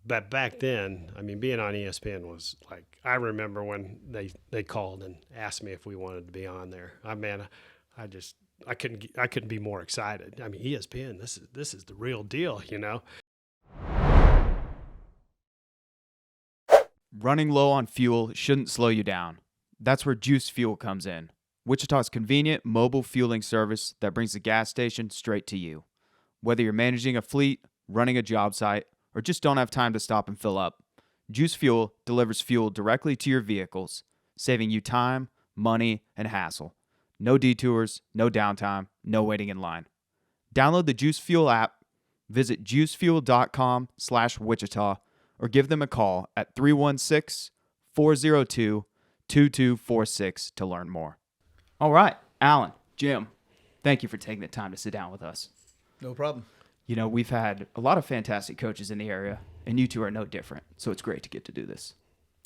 but back then, I mean, being on ESPN was like, I remember when they called and asked me if we wanted to be on there. I just, I couldn't be more excited. I mean, ESPN, this is the real deal, you know? Running low on fuel shouldn't slow you down. That's where Juice Fuel comes in. Wichita's convenient mobile fueling service that brings the gas station straight to you. Whether you're managing a fleet, running a job site, or just don't have time to stop and fill up, Juice Fuel delivers fuel directly to your vehicles, saving you time, money, and hassle. No detours, no downtime, no waiting in line. Download the Juice Fuel app, visit juicefuel.com/Wichita, or give them a call at 316-402-2246 to learn more. All right, Alan, Jim, thank you for taking the time to sit down with us. No problem. You know, we've had a lot of fantastic coaches in the area, and you two are no different, so it's great to get to do this.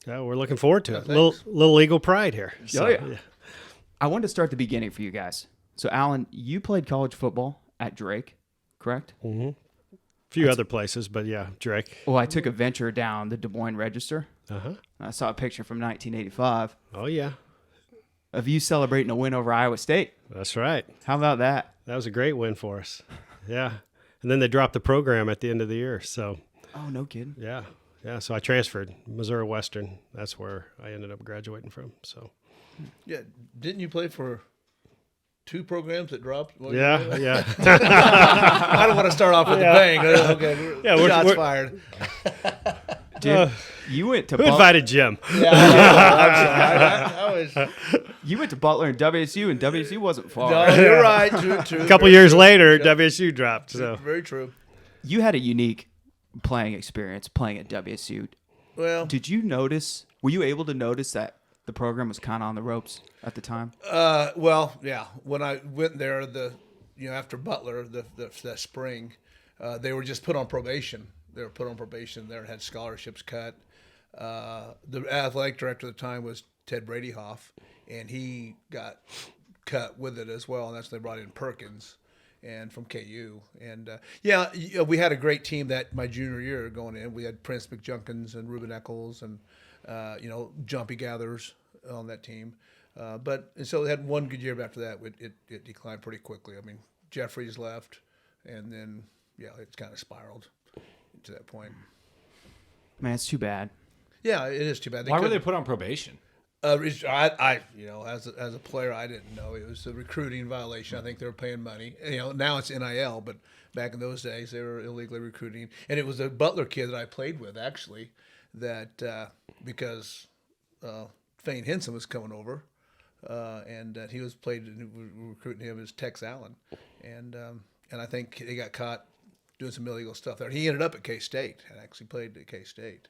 Yeah, we're looking forward to it. Thanks. Little Eagle pride here. So, yeah. I wanted to start the beginning for you guys. So, Alan, you played college football at Drake, correct? Mm-hmm. A few other places, but yeah, Drake. Well, I took a venture down the Des Moines Register. Uh-huh. I saw a picture from 1985 Oh, yeah. of you celebrating a win over Iowa State. That's right. How about that? That was a great win for us. Yeah. And then they dropped the program at the end of the year. So, Oh, no kidding. yeah. Yeah. So I transferred Missouri Western. That's where I ended up graduating from. So, Yeah, didn't you play for two programs that dropped? yeah. Yeah. I don't want to start off with the bang. Okay, Yeah, shots we're- fired. Jim, you went to Who invited Jim? I was. You went to Butler and WSU wasn't far. No, you're right. True. A couple years later, WSU dropped. So, Very true. You had a unique playing experience playing at WSU. Well, Did you notice? Were you able to notice that the program was kind of on the ropes at the time? yeah. When I went there, after Butler, that spring, they were just put on probation. They were put on probation there and had scholarships cut. The athletic director at the time was Ted Bradyhoff, and he got cut with it as well. And that's when they brought in Perkins and from KU. And we had a great team that my junior year going in. We had Prince McJunkins and Ruben Eccles and Jumpy Gathers on that team. So they had one good year, but after that it declined pretty quickly. I mean, Jeffries left, and then it's kind of spiraled to that point. Man, it's too bad. Yeah, it is too bad. Why were they put on probation? As a player, I didn't know it was a recruiting violation. I think they were paying money. Now it's NIL, but back in those days they were illegally recruiting. And it was a Butler kid that I played with actually, that because Fane Henson was coming over, and he was recruiting him as Tex Allen, and I think they got caught doing some illegal stuff there. He ended up at K-State and actually played at K-State.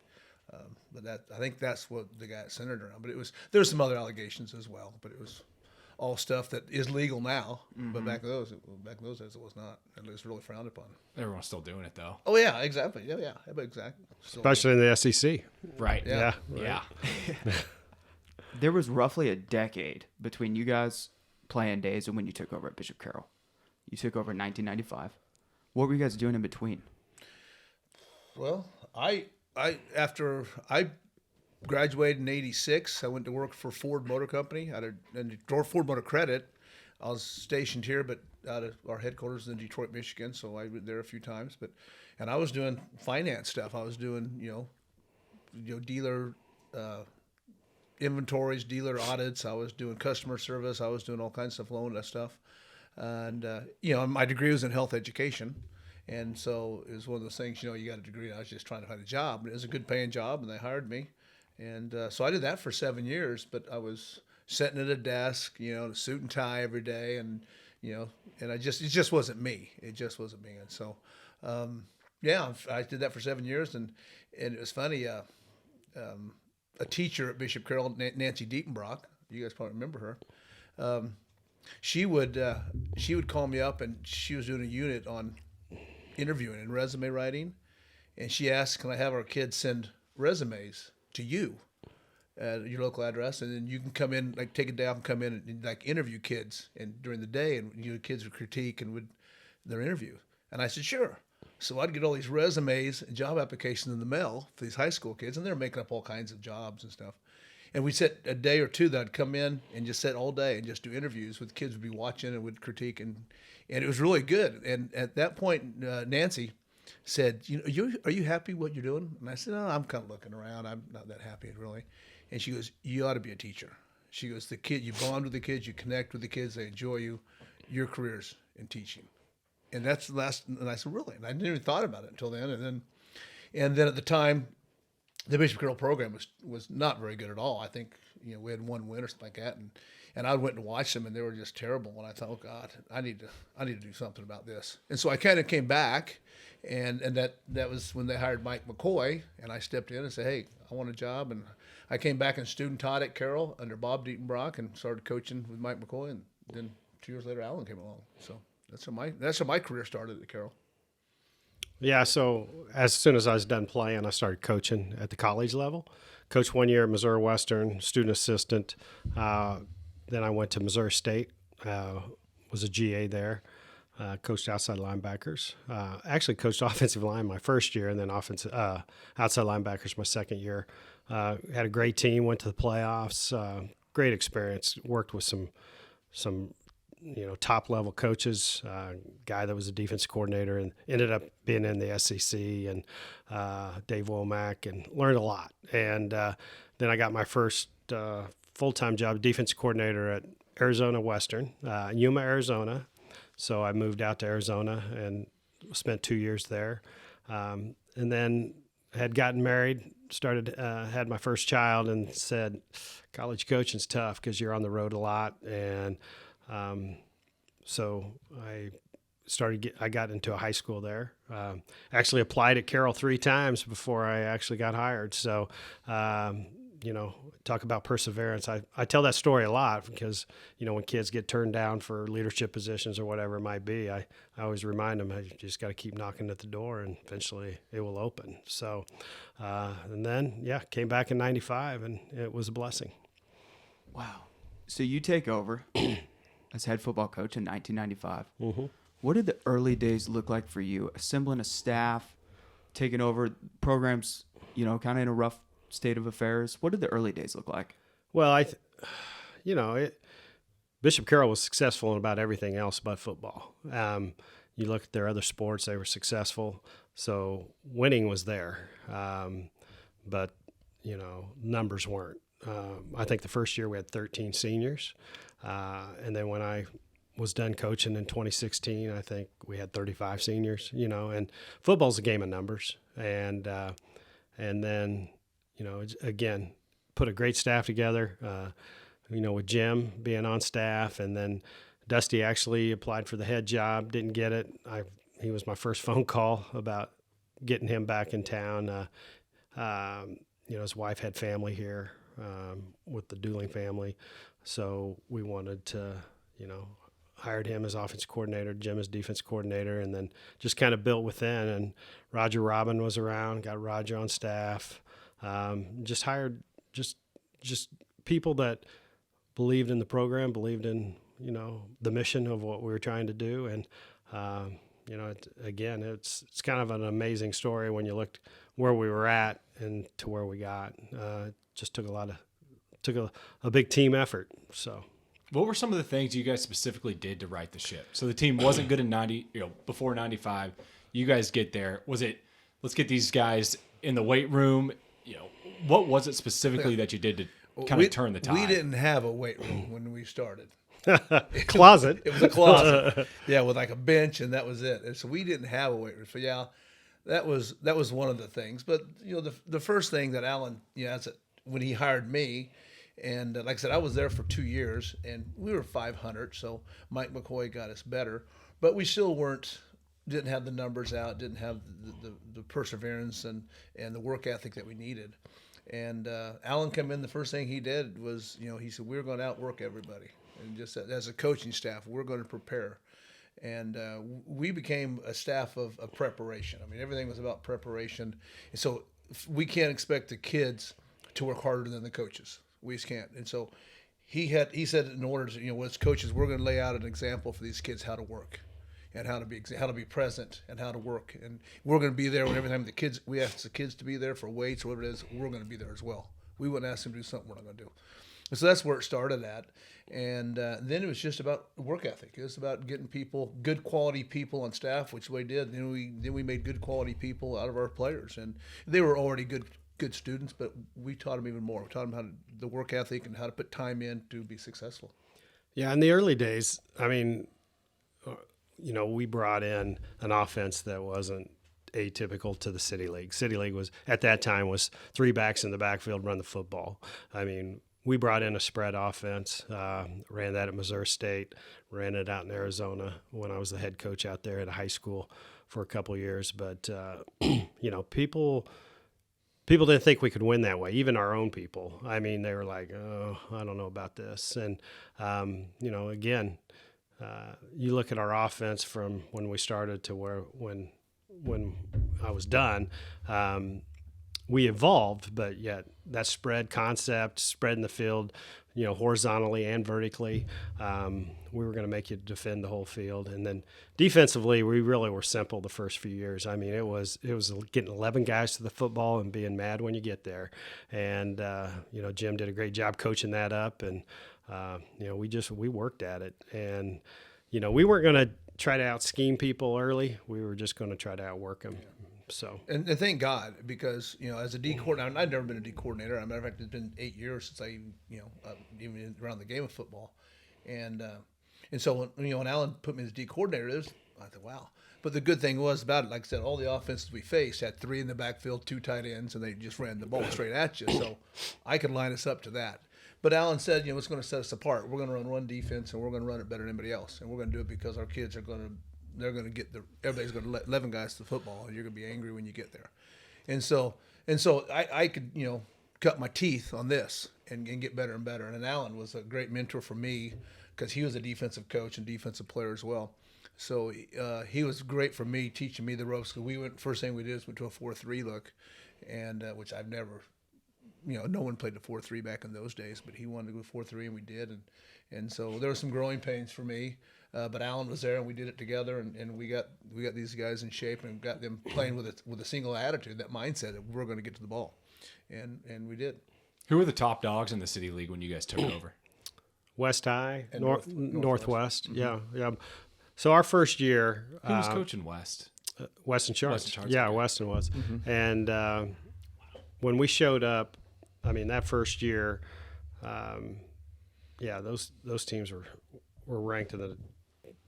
But I think that's what the guy centered around. But there's some other allegations as well. But it was all stuff that is legal now. Mm-hmm. But back in those days, it was not. It was really frowned upon. Everyone's still doing it though. Oh yeah, exactly. Yeah, exactly. especially in the SEC. Right. Yeah. Yeah. There was roughly a decade between you guys playing days and when you took over at Bishop Carroll. You took over in 1995. What were you guys doing in between? Well, after I graduated in '86, I went to work for Ford Motor Company and Ford Motor Credit. I was stationed here, but out of our headquarters in Detroit, Michigan. So I went there a few times, and I was doing finance stuff. I was doing dealer inventories, dealer audits. I was doing customer service. I was doing all kinds of loan stuff, and my degree was in health education. And so it was one of those things, you got a degree. I was just trying to find a job. And it was a good paying job, and they hired me. And so I did that for 7 years. But I was sitting at a desk, in a suit and tie every day. And, and it just wasn't me. It just wasn't me. And so, I did that for 7 years. And it was funny. A teacher at Bishop Carroll, Nancy Dietenbrock, you guys probably remember her. She would call me up, and she was doing a unit on interviewing and resume writing, and she asked, can I have our kids send resumes to you at your local address, and then you can come in, like take a day off and come in and interview kids and during the day, and kids would critique and would their interview. And I said, sure. So I'd get all these resumes and job applications in the mail for these high school kids, and they're making up all kinds of jobs and stuff. And we'd sit a day or two that I'd come in and just sit all day and just do interviews with kids would be watching and would critique, and it was really good. And at that point, Nancy said, are you happy what you're doing? And I said, no, I'm kind of looking around. I'm not that happy really. And she goes, you ought to be a teacher. She goes, you bond with the kids, you connect with the kids, they enjoy you. Your career's in teaching. And that's the last. And I said, really? And I didn't even thought about it until then. And then at the time, the Bishop Carroll program was not very good at all. I think we had one win or something like that, and I went and watched them, and they were just terrible. And I thought, oh God, I need to do something about this. And so I kind of came back, and that was when they hired Mike McCoy, and I stepped in and said, hey, I want a job, and I came back and student taught at Carroll under Bob Dietenbrock and started coaching with Mike McCoy, and then 2 years later, Alan came along. So that's how my career started at Carroll. Yeah, so as soon as I was done playing, I started coaching at the college level. Coached 1 year at Missouri Western, student assistant. Then I went to Missouri State, was a GA there. Coached outside linebackers. Actually coached offensive line my first year, and then outside linebackers my second year. Had a great team, went to the playoffs. Great experience. Worked with some top level coaches, guy that was a defense coordinator and ended up being in the SEC, and Dave Womack, and learned a lot. And then I got my first full-time job, defense coordinator at Arizona Western, Yuma, Arizona. So I moved out to Arizona and spent 2 years there. And then had gotten married, had my first child, and said, college coaching's tough because you're on the road a lot. And so I got into a high school there. Actually applied at Carroll 3 times before I actually got hired. So, talk about perseverance. I tell that story a lot because, when kids get turned down for leadership positions or whatever it might be, I always remind them, you just got to keep knocking at the door and eventually it will open. So, and then, came back in 95 and it was a blessing. Wow. So you take over as head football coach in 1995. Mm-hmm. What did the early days look like for you? Assembling a staff, taking over programs, kind of in a rough state of affairs. What did the early days look like? Well, Bishop Carroll was successful in about everything else but football. You look at their other sports, they were successful. So winning was there. But, numbers weren't. I think the first year we had 13 seniors. And then when I was done coaching in 2016, I think we had 35 seniors, and football's a game of numbers. And then, again, put a great staff together, with Jim being on staff, and then Dusty actually applied for the head job, didn't get it. He was my first phone call about getting him back in town. His wife had family here, with the Dooling family. So we wanted to, hired him as offense coordinator, Jim as defense coordinator, and then just kind of built within. And Roger Robin was around, got Roger on staff. Just hired just people that believed in the program, believed in, the mission of what we were trying to do. And, it's kind of an amazing story when you looked where we were at and to where we got. It just took a big team effort. So, what were some of the things you guys specifically did to right the ship? So the team wasn't good in before 95. You guys get there. Was it, let's get these guys in the weight room? What was it specifically that you did to kind of turn the tide? We didn't have a weight room when we started. Closet. It was a closet. With like a bench, and that was it. And so we didn't have a weight room. So that was one of the things. But the first thing that Alan, when he hired me, and like I said, I was there for 2 years, and we were 500. So Mike McCoy got us better, but we still didn't have the numbers out, didn't have the perseverance and the work ethic that we needed. And Alan came in, the first thing he did was, he said, we're going to outwork everybody. And just as a coaching staff, we're going to prepare. And we became a staff of preparation. I mean, everything was about preparation. And so we can't expect the kids to work harder than the coaches. We just can't. And so he said, in order to, as coaches, we're going to lay out an example for these kids how to work. and how to be present and how to work. And we're going to be there when every time we ask the kids to be there for weights or whatever it is, we're going to be there as well. We wouldn't ask them to do something we're not going to do. And so that's where it started at. And then it was just about work ethic. It was about getting good quality people on staff, which we did. Then we made good quality people out of our players, and they were already good students, but we taught them even more. We taught them the work ethic and how to put time in to be successful. Yeah, in the early days, I mean, we brought in an offense that wasn't atypical to the City League. City League was, at that time, was 3 backs in the backfield, run the football. I mean, we brought in a spread offense, ran that at Missouri State, ran it out in Arizona when I was the head coach out there at a high school for a couple of years. But, people didn't think we could win that way, even our own people. I mean, they were like, oh, I don't know about this. And, again, you look at our offense from when we started to when I was done, we evolved, but yet that spread concept, spread in the field, horizontally and vertically, we were going to make you defend the whole field. And then defensively, we really were simple the first few years. I mean, it was getting 11 guys to the football and being mad when you get there. And, Jim did a great job coaching that up. And, we worked at it. And, we weren't going to try to out-scheme people early. We were just going to try to outwork them. Yeah. So and thank God, because as a D coordinator, I've never been a D coordinator. As a matter of fact, it's been 8 years since I even around the game of football, and so when Alan put me as D coordinator, I thought, wow. But the good thing was about it, like I said, all the offenses we faced had 3 in the backfield, 2 tight ends, and they just ran the ball straight at you. So I could line us up to that. But Alan said, what's going to set us apart? We're going to run defense, and we're going to run it better than anybody else, and we're going to do it because our kids are going to. Everybody's going to let 11 guys to the football, and you're going to be angry when you get there. And so I could, cut my teeth on this and get better and better. And Alan was a great mentor for me because he was a defensive coach and defensive player as well. So he was great for me, teaching me the ropes. Because first thing we did is went to a 4-3 look, and which I've never, no one played the 4-3 back in those days, but he wanted to go 4-3, and we did. And so there were some growing pains for me. But Alan was there, and we did it together, and we got these guys in shape and got them playing with a single attitude, that mindset that we're going to get to the ball, and we did. Who were the top dogs in the City League when you guys took over? West High, and Northwest. Mm-hmm. Yeah. So our first year, who was coaching West? Weston Charles. Yeah, okay. Weston was. Mm-hmm. And when we showed up, I mean, that first year, those teams were ranked in the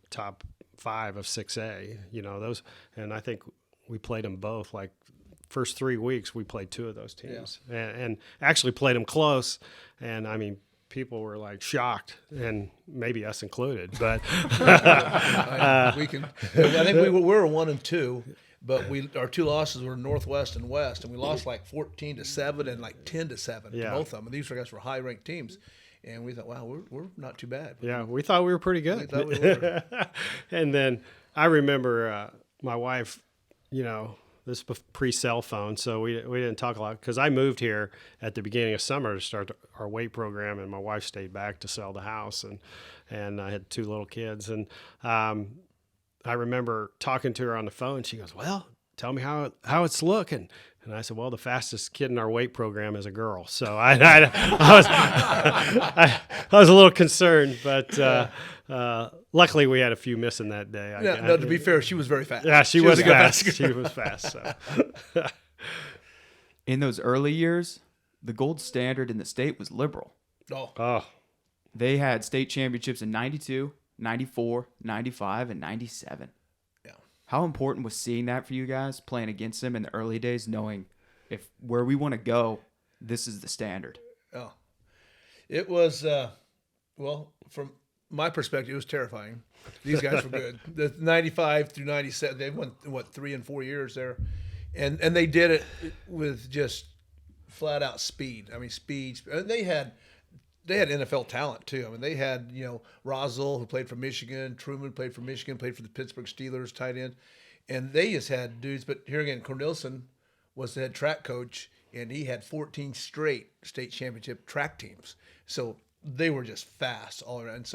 top 5 of 6A, those, and I think we played them both. Like first 3 weeks, we played 2 of those teams, and actually played them close. And I mean, people were like shocked, and maybe us included. But I think we were 1 and 2, but our 2 losses were Northwest and West, and we lost like 14-7 and like 10-7 to both of them. And these guys were high ranked teams. And we thought, wow, we're not too bad. Yeah, we thought we were pretty good. We thought we were. And then I remember my wife, this was pre-cell phone, so we didn't talk a lot because I moved here at the beginning of summer to start our weight program, and my wife stayed back to sell the house, and I had 2 little kids. And I remember talking to her on the phone. She goes, well, tell me how it's looking. And I said, well, the fastest kid in our weight program is a girl. So I was a little concerned, but luckily we had a few missing that day. To be fair, she was very fast. Yeah, she was fast. She was fast. So. In those early years, the gold standard in the state was liberal. Oh. They had state championships in 92, 94, 95, and 97. How important was seeing that for you guys, playing against them in the early days, knowing if where we want to go, this is the standard? Oh, it was, from my perspective, it was terrifying. These guys were good. The 95 through 97, they won, 3 and 4 years there. And they did it with just flat out speed. I mean, speed. They had NFL talent too. I mean, they had, Rosal, who played for Michigan, Truman played for Michigan, played for the Pittsburgh Steelers, tight end. And they just had dudes. But here again, Cornelison was the head track coach, and he had 14 straight state championship track teams. So they were just fast all around.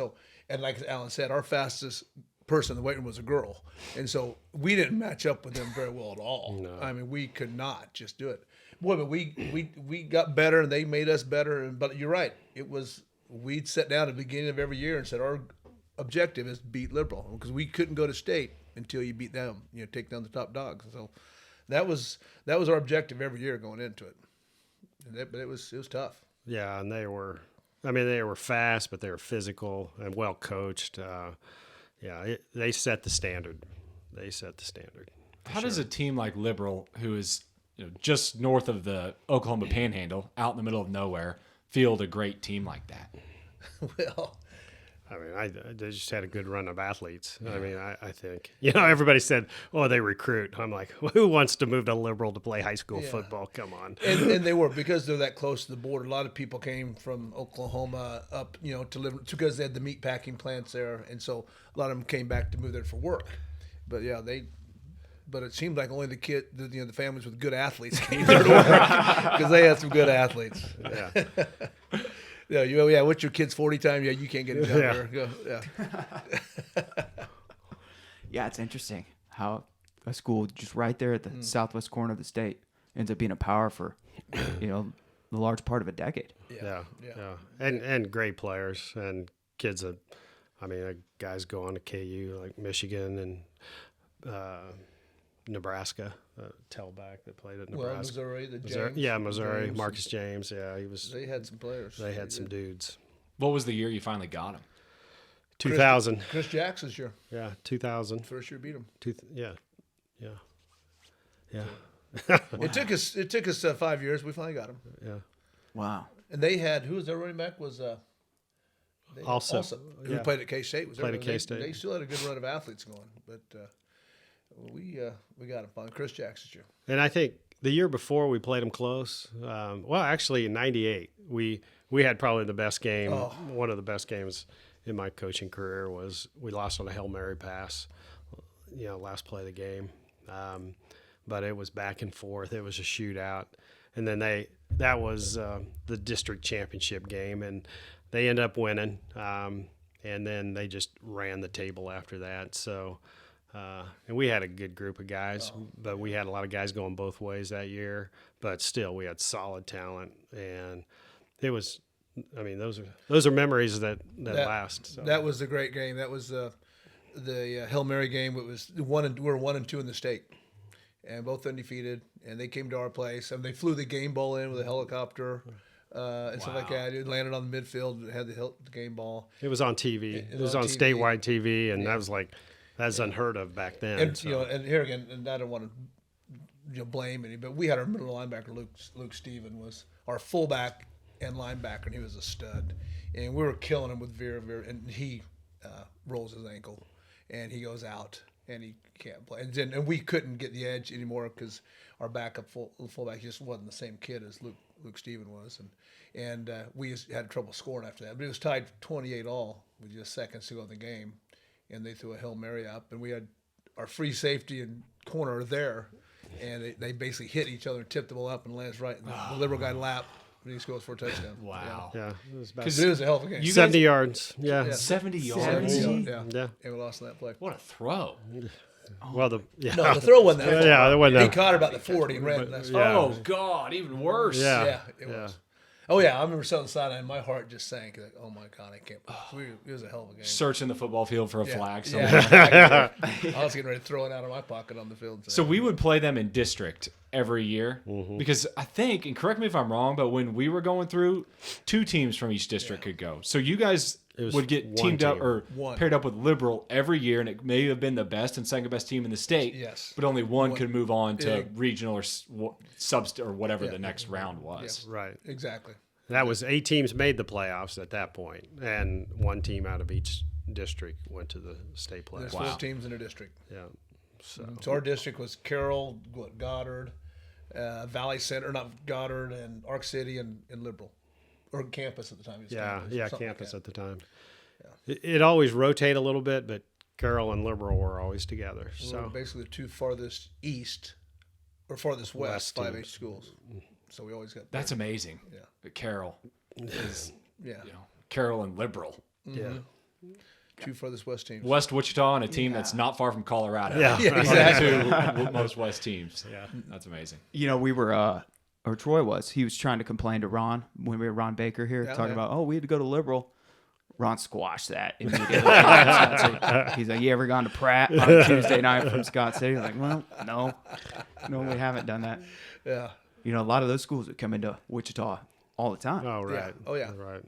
And like Alan said, our fastest person in the weight room was a girl, and so we didn't match up with them very well at all. No. I mean, we could not just do it. Boy, but we got better, and they made us better. But you're right. It was we'd sit down at the beginning of every year and said our objective is to beat Liberal, because we couldn't go to state until you beat them. Take down the top dogs. So that was our objective every year going into it. But it was tough. Yeah, and they were fast, but they were physical and well coached. They set the standard. How does a team like Liberal, who is just north of the Oklahoma Panhandle, out in the middle of nowhere, field a great team like that? Well, I mean, they just had a good run of athletes. I mean, I think everybody said, "Oh, they recruit." I'm like, who wants to move to Liberal to play high school football? Come on. and they were, because they're that close to the border. A lot of people came from Oklahoma up, to live, because they had the meat packing plants there, and so a lot of them came back to move there for work. But But it seemed like only the families with good athletes came there to work, because they had some good athletes. Yeah. What's your kid's 40 time? Yeah, you can't get a job there. Go, Yeah, it's interesting how a school just right there at the southwest corner of the state ends up being a power for, the large part of a decade. Yeah. And great players and kids that, guys go on to KU like Michigan and Nebraska, tailback that played at Nebraska. Missouri, Missouri, Marcus James. Yeah, he was. They had some players. They had some dudes. What was the year you finally got him? 2000. Chris Jackson's year. Yeah, 2000. First year beat him. Yeah. It took us 5 years. We finally got him. Yeah. Wow. And they had, who was their running back? Was Also, who played at K-State. Played at K-State. They still had a good run of athletes going, but we got him finally. Chris Jackson's year. And I think the year before we played them close. Actually in '98 we had probably the best game. Oh. One of the best games in my coaching career was we lost on a Hail Mary pass. Last play of the game. But it was back and forth. It was a shootout, and then that was the district championship game, and they ended up winning. And then they just ran the table after that. So. And we had a good group of guys, but we had a lot of guys going both ways that year. But still, we had solid talent, and it was. Those are memories that last. So. That was a great game. That was the Hail Mary game. It was we were 1-2 in the state, and both undefeated. And they came to our place, and they flew the game ball in with a helicopter. And stuff like that. It landed on the midfield. It had the game ball. It was on TV. It was on TV. Statewide TV, and that was like. That's unheard of back then. And and here again, and I don't want to blame any, but we had our middle linebacker Luke Steven was our fullback and linebacker, and he was a stud. And we were killing him with Vera, and he rolls his ankle, and he goes out, and he can't play. And we couldn't get the edge anymore because our backup fullback just wasn't the same kid as Luke Steven was, and we just had trouble scoring after that. But it was tied 28-all with just seconds to go in the game. And they threw a Hail Mary up, and we had our free safety and corner there, and they basically hit each other and tipped the ball up and lands right in the Liberal guy lap, and he scores for a touchdown. Wow. Yeah, it was about Because it was a hell of a game. 70 yards. Yeah. 70 yards. 70 Yeah. And we lost on that play. What a throw. Well, No, the throw wasn't that far. Yeah, it wasn't He that- caught her about the 40 and ran. That's Yeah. Oh, God, even worse. Yeah. It was. Oh, yeah, I remember sitting on the sideline, and my heart just sank. Like, oh, my God, I can't. It was a hell of a game. Searching the football field for a Yeah. flag somewhere. Yeah. I was getting ready to throw it out of my pocket on the field. So we would play them in district every year Mm-hmm. because I think, and correct me if I'm wrong, but when we were going through, 2 teams from each district could go. So you guys was would get one teamed up team. or One. paired up with Liberal every year, and it may have been the best and second best team in the state. Yes. But only one could move on to Yeah. regional or or whatever the next round was. Right. Exactly. That was 8 teams made the playoffs at that point, and 1 team out of each district went to the state There's playoffs. 4 teams in a district. Yeah. So So our district was Carroll, Goddard, Valley Center, not Goddard, and Arc City and Liberal, or campus at the time. It was something like campus that. at the time. It always rotated a little bit, but Carroll and Liberal were always together. We were So basically the 2 farthest east or farthest west, West 5H schools. So we always got. That's amazing. Yeah. But Carroll is, Yeah. Carroll and Liberal. yeah, Two furthest West teams. West Wichita and a team that's not far from Colorado. Yeah, exactly. Most West teams. Yeah. That's amazing. We were, or Troy was, he was trying to complain to Ron when we were Ron Baker here, talking about, we had to go to Liberal. Ron squashed that immediately. He's like, you ever gone to Pratt on a Tuesday night from Scott City? Like, well, no, we haven't done that. Yeah. A lot of those schools would come into Wichita all the time. Oh, right. Oh, yeah. Right.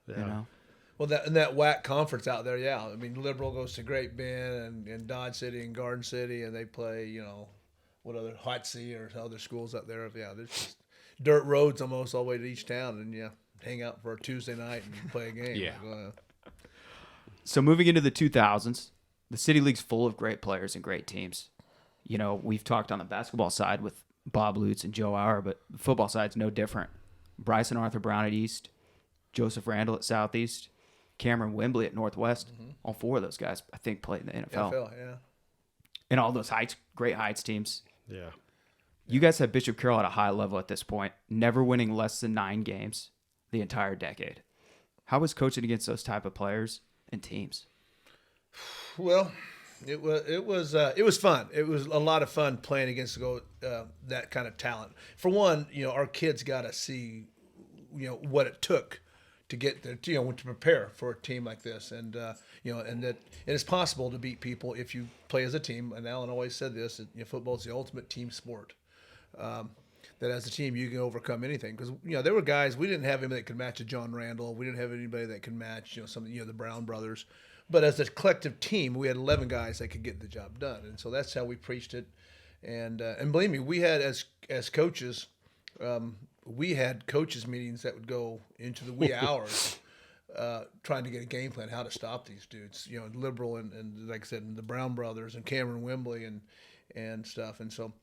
Yeah. Well, that WAC conference out there, yeah. I mean, Liberal goes to Great Bend and Dodge City and Garden City, and they play, what other, Hutch or other schools up there. Yeah, there's just dirt roads almost all the way to each town, and hang out for a Tuesday night and play a game. Yeah. So moving into the 2000s, the City League's full of great players and great teams. We've talked on the basketball side with Bob Lutz and Joe Auer, but the football side's no different. Bryce and Arthur Brown at East, Joseph Randall at Southeast, Cameron Wembley at Northwest. All four of those guys, I think, played in the NFL. Yeah. And all those great Heights teams. Yeah. You guys have Bishop Carroll at a high level at this point, never winning less than 9 games the entire decade. How was coaching against those type of players and teams? Well, it was fun. It was a lot of fun playing against that kind of talent. For one, our kids got to see, what it took to get there, to prepare for a team like this, and and that it is possible to beat people if you play as a team. And Alan always said this: football is the ultimate team sport. That as a team you can overcome anything, because there were guys, we didn't have anybody that could match a John Randall, we didn't have anybody that could match the Brown brothers, but as a collective team we had 11 guys that could get the job done, and so that's how we preached it. And believe me, we had as coaches, we had coaches meetings that would go into the wee hours, trying to get a game plan how to stop these dudes, Liberal and like I said, the Brown brothers and Cameron Wembley and stuff, and so.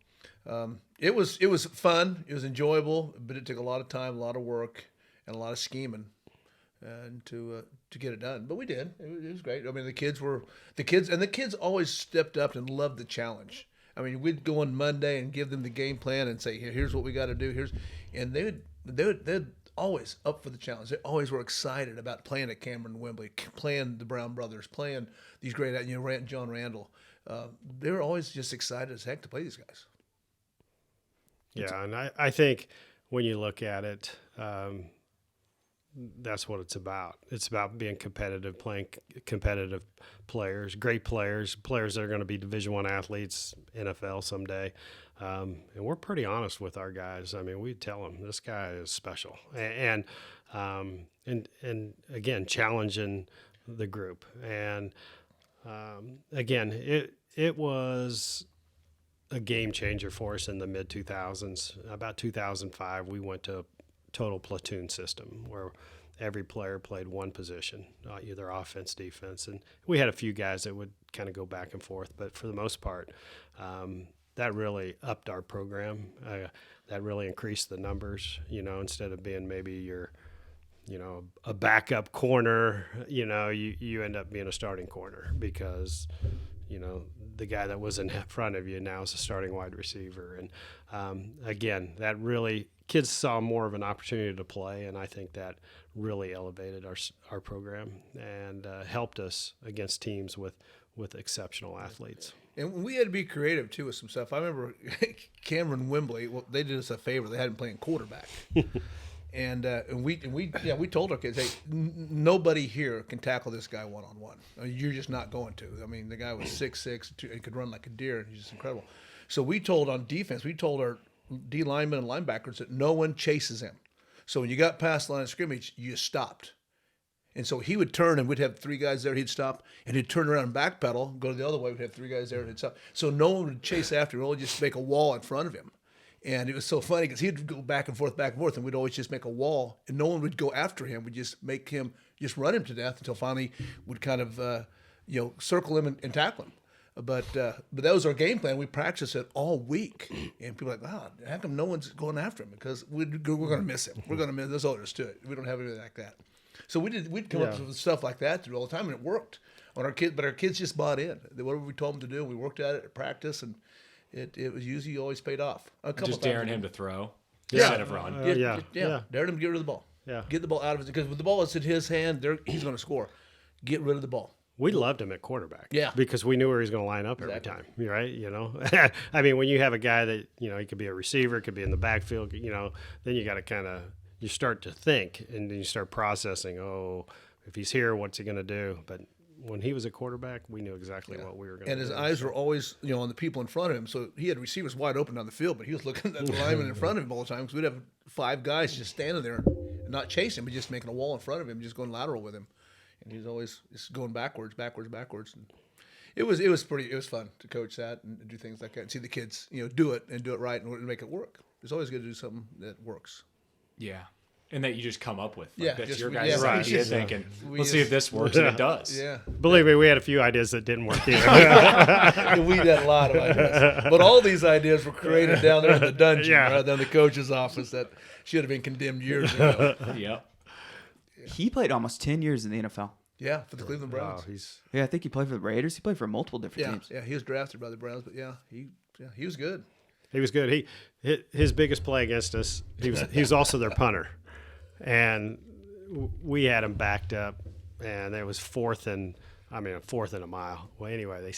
It was fun. It was enjoyable, but it took a lot of time, a lot of work, and a lot of scheming, and to get it done. But we did. It was great. I mean, the kids always stepped up and loved the challenge. I mean, we'd go on Monday and give them the game plan and say, here's what we got to do. And they'd always up for the challenge. They always were excited about playing at Cameron Wembley, playing the Brown brothers, playing these great, John Randall. They were always just excited as heck to play these guys. Yeah, and I think when you look at it, that's what it's about. It's about being competitive, playing competitive players, great players that are going to be Division I athletes, NFL someday. And we're pretty honest with our guys. I mean, we tell them this guy is special, and again, challenging the group. And again, it was a game changer for us in the mid 2000s. About 2005, we went to a total platoon system where every player played one position, either offense, defense, and we had a few guys that would kind of go back and forth. But for the most part, that really upped our program. That really increased the numbers. Instead of being maybe your, a backup corner, you end up being a starting corner because. The guy that was in front of you now is a starting wide receiver. And again, that really, kids saw more of an opportunity to play, and I think that really elevated our program and helped us against teams with exceptional athletes. And we had to be creative, too, with some stuff. I remember Cameron Wembley, they did us a favor. They had him playing quarterback. And we told our kids, hey, nobody here can tackle this guy one-on-one. I mean, you're just not going to. I mean, the guy was 6'6", and could run like a deer, and he's just incredible. So we told on defense, our D linemen and linebackers that no one chases him. So when you got past the line of scrimmage, you stopped. And so he would turn, and we'd have 3 guys there. He'd stop, and he'd turn around and backpedal, go the other way. We'd have 3 guys there, and he'd stop. So no one would chase after him. We'd only just make a wall in front of him. And it was so funny because he'd go back and forth, and we'd always just make a wall, and no one would go after him. We'd just make him, just run him to death until finally we'd kind of, circle him and tackle him. But that was our game plan. We practiced it all week, and people were like, wow, how come no one's going after him? Because we're going to miss him. We're going to miss. There's others to it. We don't have anything like that. So we'd come up with stuff like that through all the time, and it worked on our kids. But our kids just bought in. Whatever we told them to do, we worked at it at practice, and it was usually always paid off. Just daring him to throw instead of run. Daring him to get rid of the ball. Yeah. Get the ball out of it, because with the ball is in his hand, he's going to score. Get rid of the ball. We loved him at quarterback. Yeah. Because we knew where he was going to line up every time, right? I mean, when you have a guy that, he could be a receiver, could be in the backfield, then you got to kind of, you start to think and then you start processing, if he's here, what's he going to do? But when he was a quarterback, we knew exactly what we were going to do. And his eyes were always, on the people in front of him. So he had receivers wide open down the field, but he was looking at the lineman in front of him all the time because we'd have 5 guys just standing there and not chasing him, but just making a wall in front of him, just going lateral with him. And he's always just going backwards. And it was fun to coach that and do things like that and see the kids, do it right and make it work. It's always good to do something that works. Yeah. And that you just come up with. Yeah, That's just- your guys' yeah, idea just- thinking, we let's see if this works, and it does. Yeah. Believe me, we had a few ideas that didn't work either. We had a lot of ideas. But all these ideas were created down there in the dungeon rather than the coach's office that should have been condemned years ago. Yep. He played almost 10 years in the NFL. Yeah, for the Cleveland Browns. Yeah, I think he played for the Raiders. He played for multiple different teams. Yeah, he was drafted by the Browns, but he was good. He was good. His biggest play against us, he was also their punter. And we had him backed up, and it was fourth and a mile. Well, anyway,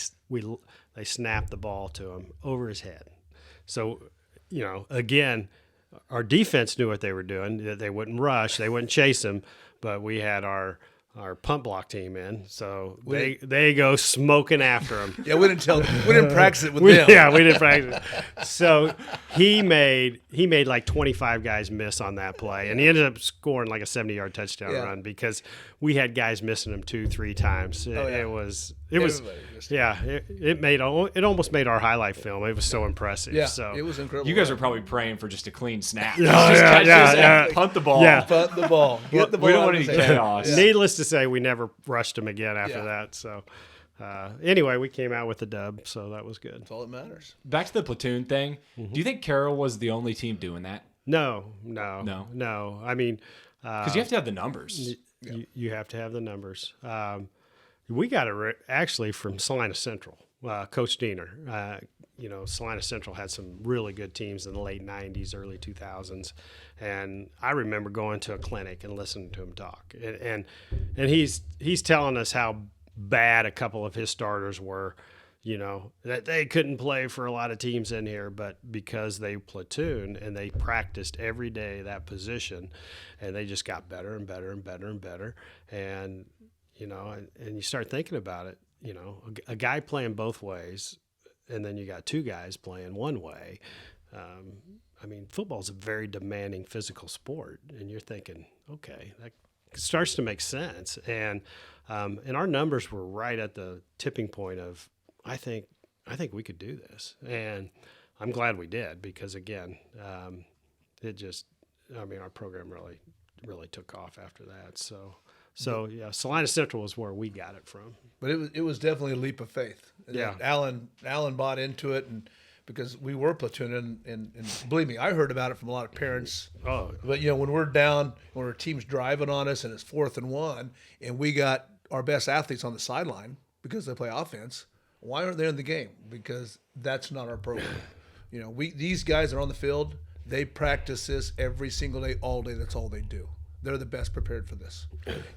they snapped the ball to him over his head. So, again, our defense knew what they were doing. They wouldn't rush, they wouldn't chase him, but we had our punt block team in, so they go smoking after him. Yeah, we didn't practice it with them. Yeah, we didn't practice. So he made like 25 guys miss on that play, and he ended up scoring like a 70-yard touchdown run because we had guys missing him 2-3 times. It was it almost made our highlight film. It was so impressive. Yeah, so it was incredible. You guys were probably praying for just a clean snap. Punt the ball. Yeah. Punt the ball. Get the ball. We don't out want of any his hand. chaos. Yeah. Needless to say, we never rushed him again after Yeah. that. So anyway, we came out with the dub, so that was good. That's all that matters. Back to the platoon thing. Do you think Carroll was the only team doing that? No. I mean, Because you have to have the numbers. you have to have the numbers. We got it actually from Salina Central, Coach Diener. Salina Central had some really good teams in the late 90s, early 2000s. And I remember going to a clinic and listening to him talk. And he's telling us how bad a couple of his starters were, that they couldn't play for a lot of teams in here, but because they platooned and they practiced every day that position, and they just got better and better and better and better. And, and you start thinking about it, a guy playing both ways, and then you got 2 guys playing one way. Football's a very demanding physical sport, and you're thinking, okay, that starts to make sense. And our numbers were right at the tipping point of, I think we could do this. And I'm glad we did, because again, our program really took off after that. So yeah, Salina Central was where we got it from. But it was definitely a leap of faith. Yeah. Alan bought into it, and because we were platooning, and believe me, I heard about it from a lot of parents. Oh, But when we're down, when our team's driving on us and it's 4th and 1, and we got our best athletes on the sideline because they play offense, why aren't they in the game? Because that's not our program. These guys are on the field. They practice this every single day, all day. That's all they do. They're the best prepared for this.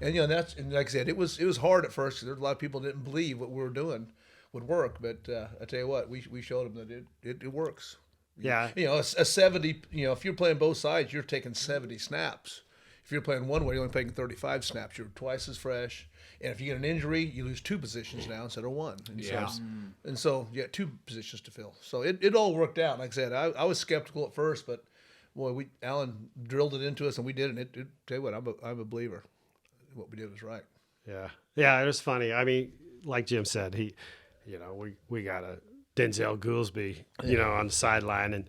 And and like I said, it was hard at first. There were a lot of people that didn't believe what we were doing would work. But I tell you what, we showed them that it works. yeah. A 70. If you're playing both sides, you're taking 70 snaps. If you're playing one way, you're only playing 35 snaps. You're twice as fresh. And if you get an injury, you lose 2 positions now instead of 1. And so you got 2 positions to fill. So it all worked out. Like I said, I was skeptical at first, but boy, Alan drilled it into us, and we did it. Tell you what, I'm a believer. What we did was right. Yeah, it was funny. I mean, like Jim said, we got a Denzel Goolsby, on the sideline, and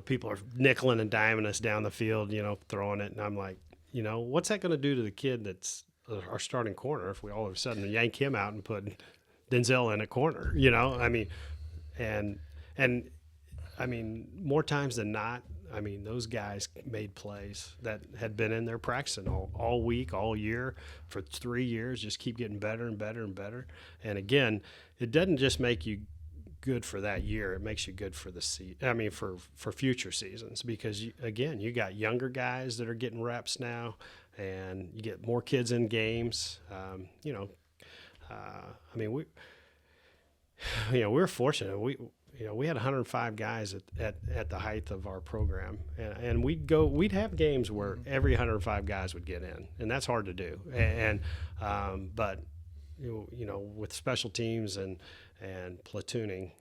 people are nickeling and diming us down the field, throwing it, and I'm like, what's that going to do to the kid that's our starting corner if we all of a sudden yank him out and put Denzel in a corner? More times than not, those guys made plays that had been in there practicing all week, all year, for 3 years, just keep getting better and better and better. And again, it doesn't just make you good for that year; it makes you good for for future seasons, because you got younger guys that are getting reps now, and you get more kids in games. I mean, we were fortunate. We had 105 guys at the height of our program, and we'd have games where every 105 guys would get in, and that's hard to do. But with special teams and platooning,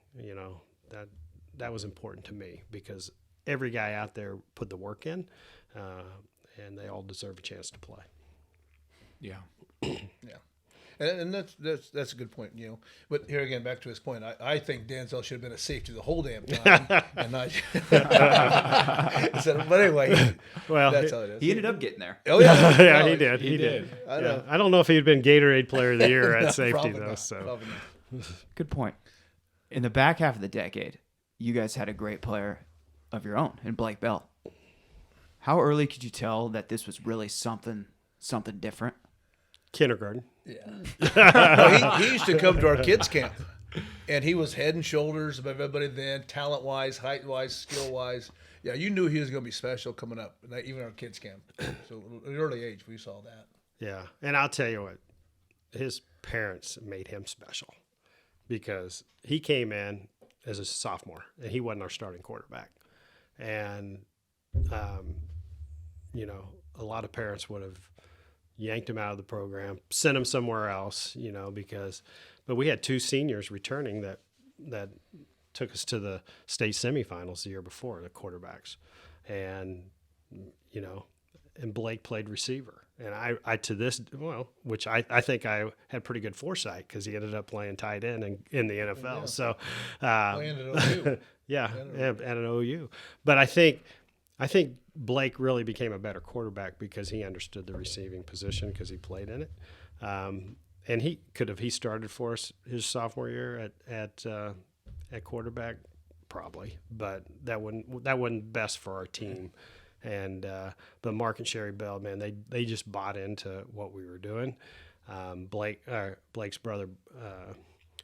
that was important to me because every guy out there put the work in, and they all deserve a chance to play. Yeah. Yeah. And that's a good point, But here again, back to his point, I think Denzel should have been a safety the whole damn time, and not. But anyway, well, that's how it is. He ended up getting there. Oh yeah, yeah, No, he did. He did. I know. I don't know if he'd been Gatorade Player of the Year at safety Probably though. not, So probably not. Good point. In the back half of the decade, you guys had a great player of your own in Blake Bell. How early could you tell that this was really something different? kindergarten. Yeah. No, he used to come to our kids' camp, and he was head and shoulders above everybody then, talent-wise, height-wise, skill-wise. Yeah, you knew he was going to be special coming up, even our kids' camp. So at an early age, we saw that. Yeah, and I'll tell you what, his parents made him special because he came in as a sophomore, and he wasn't our starting quarterback. And, a lot of parents would have yanked him out of the program, sent him somewhere else, but we had two seniors returning that took us to the state semifinals the year before, the quarterbacks. And, and Blake played receiver. And I to this, which I think I had pretty good foresight because he ended up playing tight end in the NFL. Yeah. So, playing at OU. Yeah, at an OU. But I think Blake really became a better quarterback because he understood the receiving position because he played in it. And he started for us his sophomore year at quarterback, probably, but that wasn't best for our team. And but Mark and Sherry Bell, man, they just bought into what we were doing. Blake's brother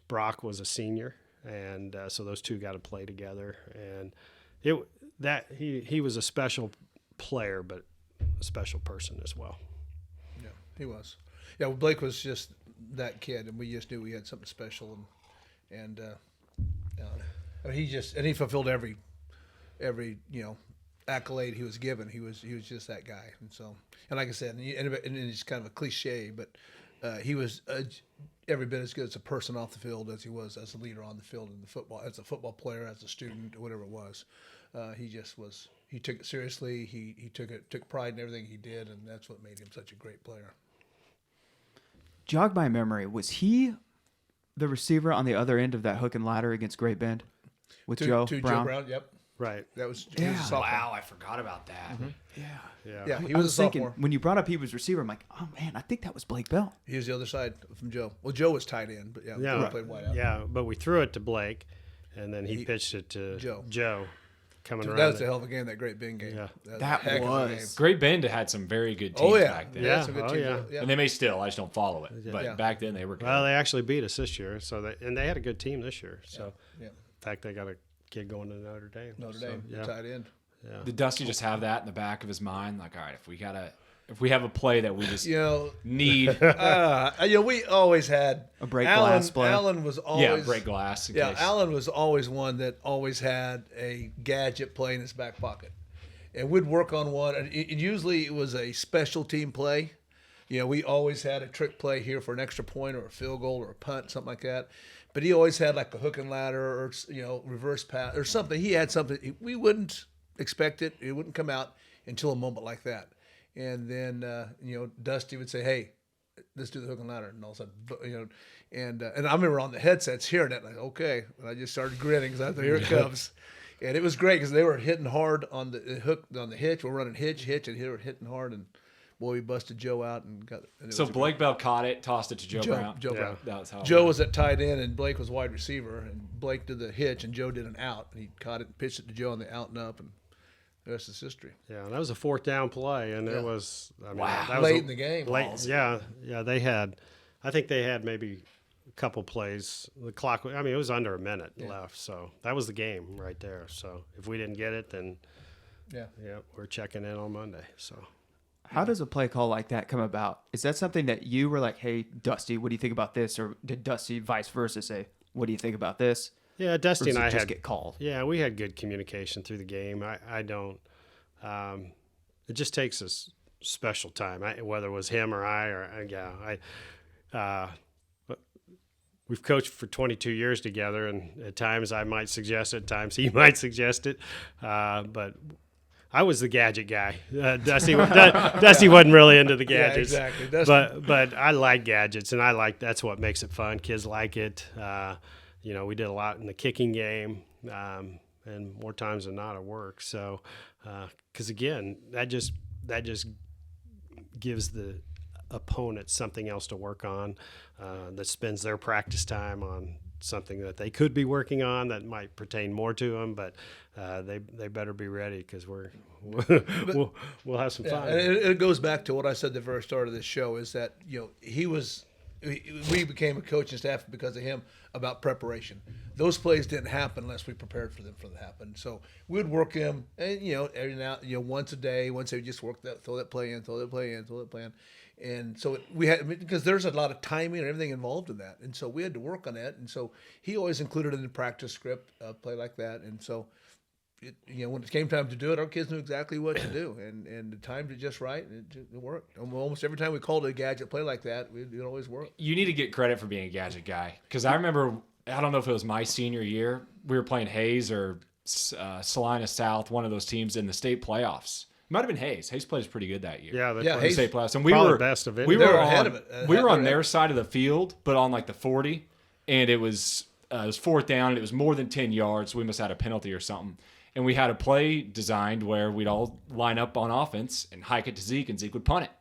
Brock was a senior, and so those two got to play together. And he was a special player, but a special person as well. Yeah, he was. Yeah, well, Blake was just that kid, and we just knew we had something special, and he fulfilled every accolade he was given. He was just that guy, and like I said, and it's kind of a cliche, but he was every bit as good as a person off the field as he was as a leader on the field in the football, as a football player, as a student, or whatever it was. He just was. He took it seriously. He took pride in everything he did, and that's what made him such a great player. Jog my memory. Was he the receiver on the other end of that hook and ladder against Great Bend with Joe Brown? Joe Brown, yep. Right. That was Yeah. Wow, I forgot about that. Yeah. Yeah, he I was was a thinking sophomore. when you brought up he was receiver, I'm like, oh man, I think that was Blake Bell. He was the other side from Joe. Well, Joe was tight end, but Joe played wide out. Yeah, but we threw it to Blake, and then he pitched it to Joe coming around. That was a hell of a game, that Great Bend game. Yeah. That a heck of a was. game. Great Bend had some very good teams Oh yeah, back then. They had some good Oh, teams. yeah. And they may still, I just don't follow it. But Yeah. back then they were good. Well, they actually beat us this year, and they had a good team this year. So, Yeah. in fact, they got a kid going to Notre Dame. Notre So, Dame, yeah. tight end. Yeah. Did Dusty just have that in the back of his mind? Like, all right, if we have a play that we just need. We always had A break glass play. Alan was always break glass. In Yeah, case. Alan was always one that always had a gadget play in his back pocket, and we'd work on one. And usually it was a special team play. We always had a trick play here for an extra point or a field goal or a punt, something like that. But he always had like a hook and ladder or reverse pass or something. He had something we wouldn't expect it. It wouldn't come out until a moment like that. And then Dusty would say, "Hey, let's do the hook and ladder," and all of a sudden, and I remember on the headsets hearing that, like, okay, and I just started grinning because I thought, here it comes, and it was great because they were hitting hard on the hook on the hitch. We're running hitch, and they were hitting hard, and boy, we busted Joe out and got. And So Blake Bell caught it, tossed it to Joe Brown. Joe Brown. That was how. Joe was at tight end and Blake was wide receiver, and Blake did the hitch and Joe did an out, and he caught it and pitched it to Joe on the out and up, and the rest is history. Yeah, that was a fourth down play, and it was that was Late in the game. I think they had maybe a couple plays. The clock. It was under a minute left, so that was the game right there. So if we didn't get it, then Yeah. we're checking in on Monday. So How does a play call like that come about? Is that something that you were like, hey, Dusty, what do you think about this? Or did Dusty vice versa say, what do you think about this? Yeah, Dusty Or does and it I just had get called? Yeah, we had good communication through the game. I don't. It just takes special time. Whether it was him or I, or we've coached for 22 years together, and at times I might suggest it, at times he might suggest it. But I was the gadget guy. Dusty wasn't really into the gadgets. Yeah, exactly. But I like gadgets, and that's what makes it fun. Kids like it. We did a lot in the kicking game, and more times than not at work. So, because again, that just gives the opponent something else to work on, that spends their practice time on something that they could be working on that might pertain more to them, but they better be ready, because we'll have some fun. And it goes back to what I said at the very start of this show, is that we became a coaching staff because of him, about preparation. Those plays didn't happen unless we prepared for them to happen. So we'd work them, and every now, once a day, once they just work that, throw that play in, throw that play in, throw that play in. And so because there's a lot of timing and everything involved in that, and so we had to work on that. And so he always included in the practice script a play like that. And so, when it came time to do it, our kids knew exactly what to do, and the timed it just right, and it worked. And almost every time we called a gadget play like that, it always worked. You need to get credit for being a gadget guy, because I remember, I don't know if it was my senior year, we were playing Hayes or Salina South, one of those teams in the state playoffs. It might have been Hayes. Hayes played pretty good that year. Yeah, the Hayes, state playoffs, and probably best of it. We They were were ahead on, of it. we were on their side of the field, but on like the 40, and it was fourth down, and it was more than 10 yards. So we must have had a penalty or something. And we had a play designed where we'd all line up on offense and hike it to Zeke, and Zeke would punt it.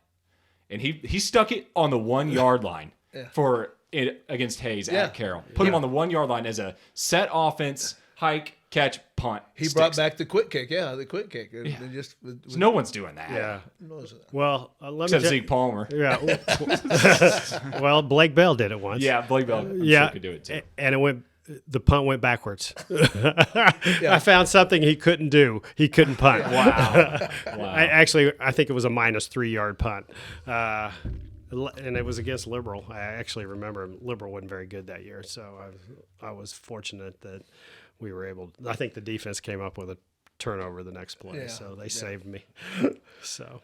And he stuck it on the 1 yard line for it against Hayes at Carroll. Put him on the 1 yard line as a set offense, hike, catch, punt. He brought back the quick kick. Yeah, the quick kick. So no one's doing that. Yeah. Knows that. Well, let me Except Zeke Palmer. Yeah. Well, Blake Bell did it once. Yeah, Blake Bell sure could do it too. And the punt went backwards. I found something he couldn't do. He couldn't punt. Wow. I think it was a minus 3 yard punt. And it was against Liberal. I actually remember Liberal wasn't very good that year. So I was fortunate that we were able I think the defense came up with a turnover the next play. So they saved me. So.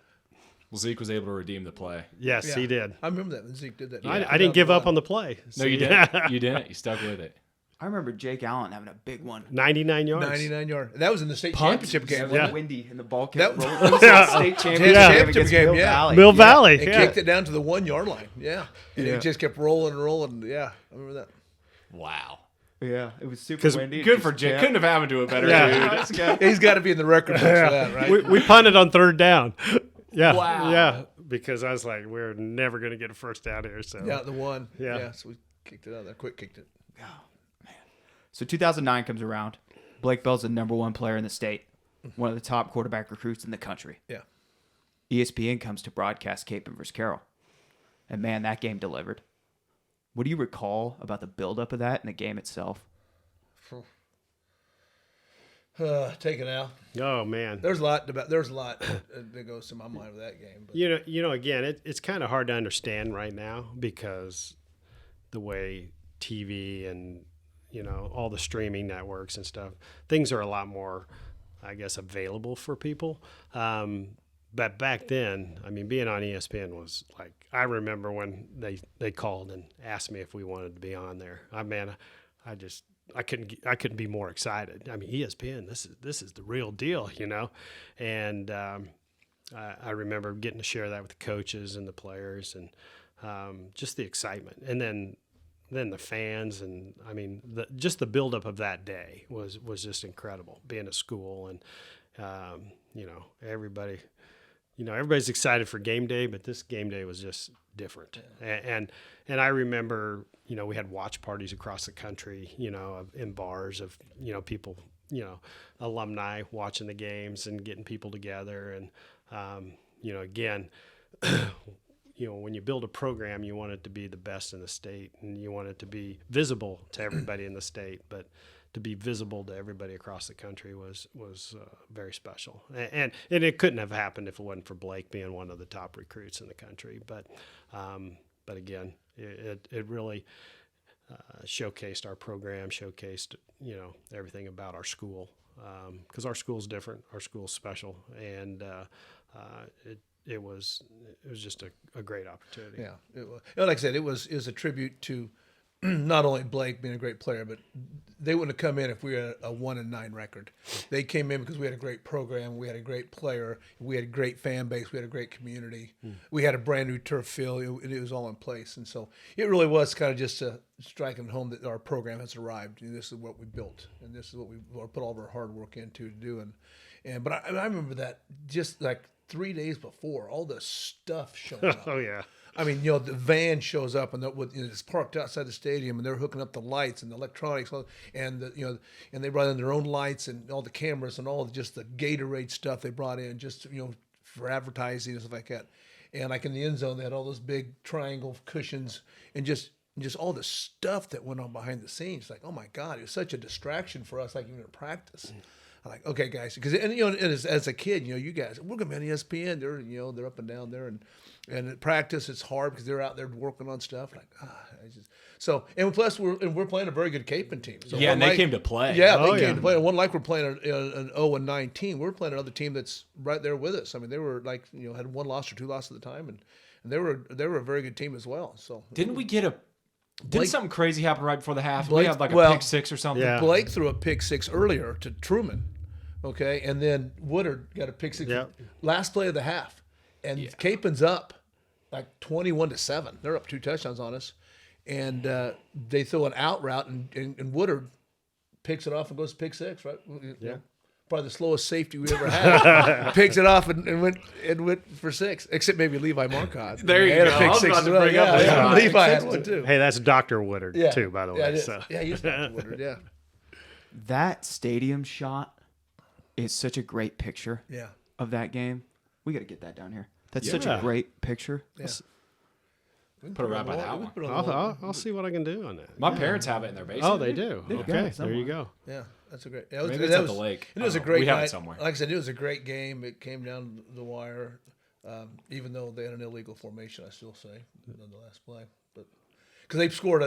Well, Zeke was able to redeem the play. Yes, he did. I remember that when Zeke did that. I didn't give up on the play. No, you didn't. You didn't. You stuck with it. I remember Jake Allen having a big one. 99 yards. 99 yards. That was in the state Punt? championship game. Yeah. Yeah. Windy and the ball kept That- rolling. It was the state championship Championship against game, Mill yeah. Valley. Mill Valley. It Yeah. kicked it down to the 1 yard line. Yeah. And it just kept rolling and rolling. Yeah, I remember that. Wow. Yeah, it was super 'Cause windy. Good for Jake. Couldn't have happened to a better Yeah. dude. He's got to be in the record books for that, right? We punted on third down. Yeah. Wow. Yeah. Because I was like, we're never going to get a first down here. So Yeah, the one. Yeah. Yeah, so we kicked it out there. Quick kicked it. So 2009 comes around. Blake Bell's the #1 player in the state, one of the top quarterback recruits in the country. Yeah. ESPN comes to broadcast Cape versus Carroll. And man, that game delivered. What do you recall about the buildup of that and the game itself? Take it out. Oh man. There's a lot that goes to my mind with that game. But Again, it's kind of hard to understand right now because the way TV and all the streaming networks and stuff, things are a lot more, I guess, available for people. But back then, I mean, being on ESPN was like, I remember when they called and asked me if we wanted to be on there. I couldn't be more excited. I mean, ESPN, this is the real deal, And I remember getting to share that with the coaches and the players, and just the excitement, and then the fans, and I mean, just the buildup of that day was just incredible. Being at school, and everybody's excited for game day, but this game day was just different. And I remember, we had watch parties across the country, in bars of, people, alumni watching the games and getting people together. And, again, when you build a program, you want it to be the best in the state, and you want it to be visible to everybody in the state. But to be visible to everybody across the country was very special. And it couldn't have happened if it wasn't for Blake being one of the top recruits in the country. But again, it really showcased our program, showcased everything about our school, because our school's different, our school's special, and it was just a great opportunity. Yeah, like I said, it was a tribute to not only Blake being a great player, but they wouldn't have come in if we had a 1-9 record. They came in because we had a great program, we had a great player, we had a great fan base, we had a great community, we had a brand new turf field, and it was all in place. And so it really was kind of just striking home that our program has arrived, and this is what we built, and this is what we put all of our hard work into to do. But I remember that just like 3 days before, all the stuff showing up. Oh yeah. I mean, the van shows up and it's parked outside the stadium, and they're hooking up the lights and the electronics, and and they brought in their own lights and all the cameras and all just the Gatorade stuff they brought in, just for advertising and stuff like that. And like in the end zone, they had all those big triangle cushions and just all the stuff that went on behind the scenes. Like, oh my God, it was such a distraction for us, like even in practice. I'm like, okay, guys, because as a kid, you guys, we're gonna be on ESPN. They're up and down there, and at practice it's hard because they're out there working on stuff. Like, and plus we're playing a very good Capon team. So yeah, and they came to play. Yeah, they came to play. And one like we're playing an 0-9 team. We're playing another team that's right there with us. I mean, they were like had 1 loss or 2 losses at the time, and they were a very good team as well. So didn't we get Didn't something crazy happen right before the half? Blake, we had like a pick six or something. Yeah. Blake threw a pick 6 earlier to Truman, okay, and then Woodard got a pick 6 last play of the half, and Capon's up like 21-7. They're up 2 touchdowns on us, and they throw an out route, and Woodard picks it off and goes pick 6, right? Yeah. Probably the slowest safety we ever had. Picks it off and went for 6. Except maybe Levi Marcotte. There you had go. a pick I was 6 about as to well. bring up Yeah, Levi. Levi had one too. Hey, that's Dr. Woodard too, by the way. Yeah, he's Dr. Woodard. Yeah, That stadium shot is such a great picture yeah. of that game. We got to get that down here. That's such Yeah. a great picture. Yeah. Put it right by that one. I'll see what I can do on that. My parents have it in their basement. Oh, they do. They've got Okay, it there you go. Yeah, that's a great. Maybe it's at the lake. It was I a don't know. great We have it night. somewhere. Like I said, it was a great game. It came down the wire. Even though they had an illegal formation, I still say on the last play, but because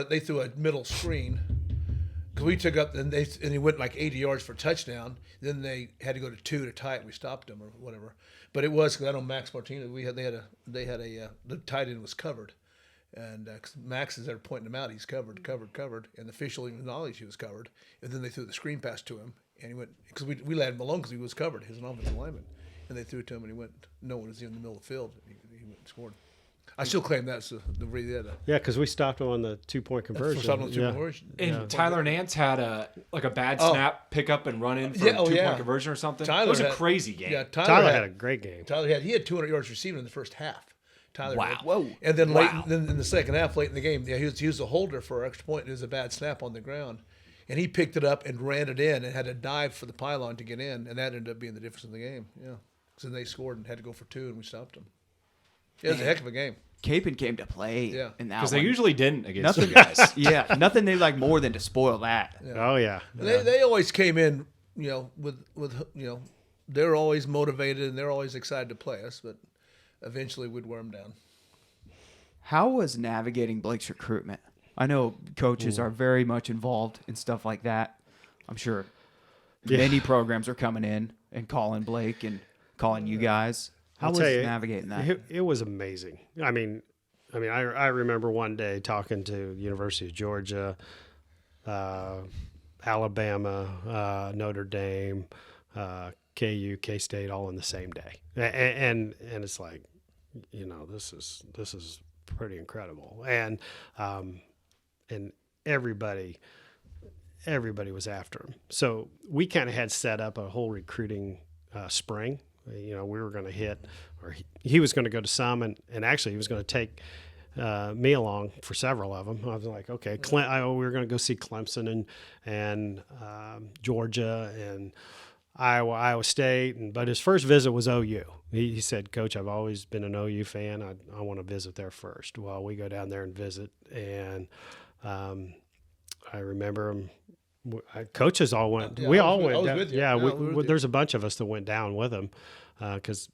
they threw a middle screen. Because we took up and he went like 80 yards for a touchdown. Then they had to go to 2 to tie it. We stopped them or whatever. But it was because I know Max Martinez. They had the tight end was covered, and cause Max is there pointing him out. He's covered, and the official even acknowledged he was covered. And then they threw the screen pass to him, and he went because we let him alone because he was covered. He's an offensive lineman, and they threw it to him, and he went. No one was in the middle of the field. He went and scored. I still claim that's the reason. Yeah, because we stopped him on the 2-point conversion. And Tyler Nance had a bad snap, pick up and run in for a 2-point conversion or something. It was a crazy game. Yeah, Tyler had a great game. He had 200 yards receiving in the first half. Tyler Wow. did. Whoa. And then then in the second half, late in the game, he was a holder for an extra point. It was a bad snap on the ground. And he picked it up and ran it in and had to dive for the pylon to get in. And that ended up being the difference in the game. Yeah. So then they scored and had to go for 2, and we stopped them. It was a heck of a game. Capon came to play Yeah. in that Because one. they usually didn't against nothing, you guys. yeah, nothing they like more than to spoil that. Oh yeah. And they always came in, with they're always motivated and they're always excited to play us, but eventually we'd wear them down. How was navigating Blake's recruitment? I know coaches are very much involved in stuff like that. I'm sure many programs are coming in and calling Blake and calling you guys. How was navigating that? It was amazing. I mean, I remember one day talking to the University of Georgia, Alabama, Notre Dame, KU, K-State, all in the same day, and it's like, this is pretty incredible, and everybody was after him. So we kind of had set up a whole recruiting spring. We were going to hit, or he was going to go to some, and actually he was going to take me along for several of them. I was like, okay, we were going to go see Clemson and Georgia and Iowa State, but his first visit was OU. He said, Coach, I've always been an OU fan. I want to visit there first. Well, we go down there and visit, and I remember him Coaches all went. Yeah, we I was all with- I went was down. with you. Yeah, Yeah, we were with you. there's a bunch of us that went down with him because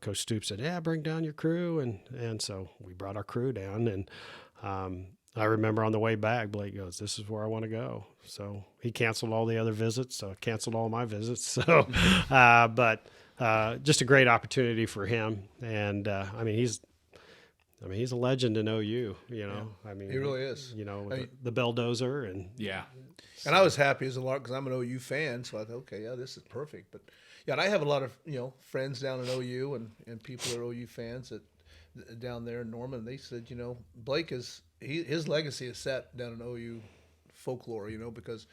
Coach Stoops said, "Yeah, bring down your crew," and so we brought our crew down. And I remember on the way back, Blake goes, "This is where I want to go." So he canceled all the other visits. So I canceled all my visits. So, but just a great opportunity for him. And he's a legend in OU. I mean, He really is. With the Belldozer and Yeah. And I was happy as a lark because I'm an OU fan, so I thought, okay, yeah, this is perfect. But yeah, and I have a lot of friends down in OU and people that are OU fans that down there in Norman. They said, Blake his legacy is set down in OU folklore, because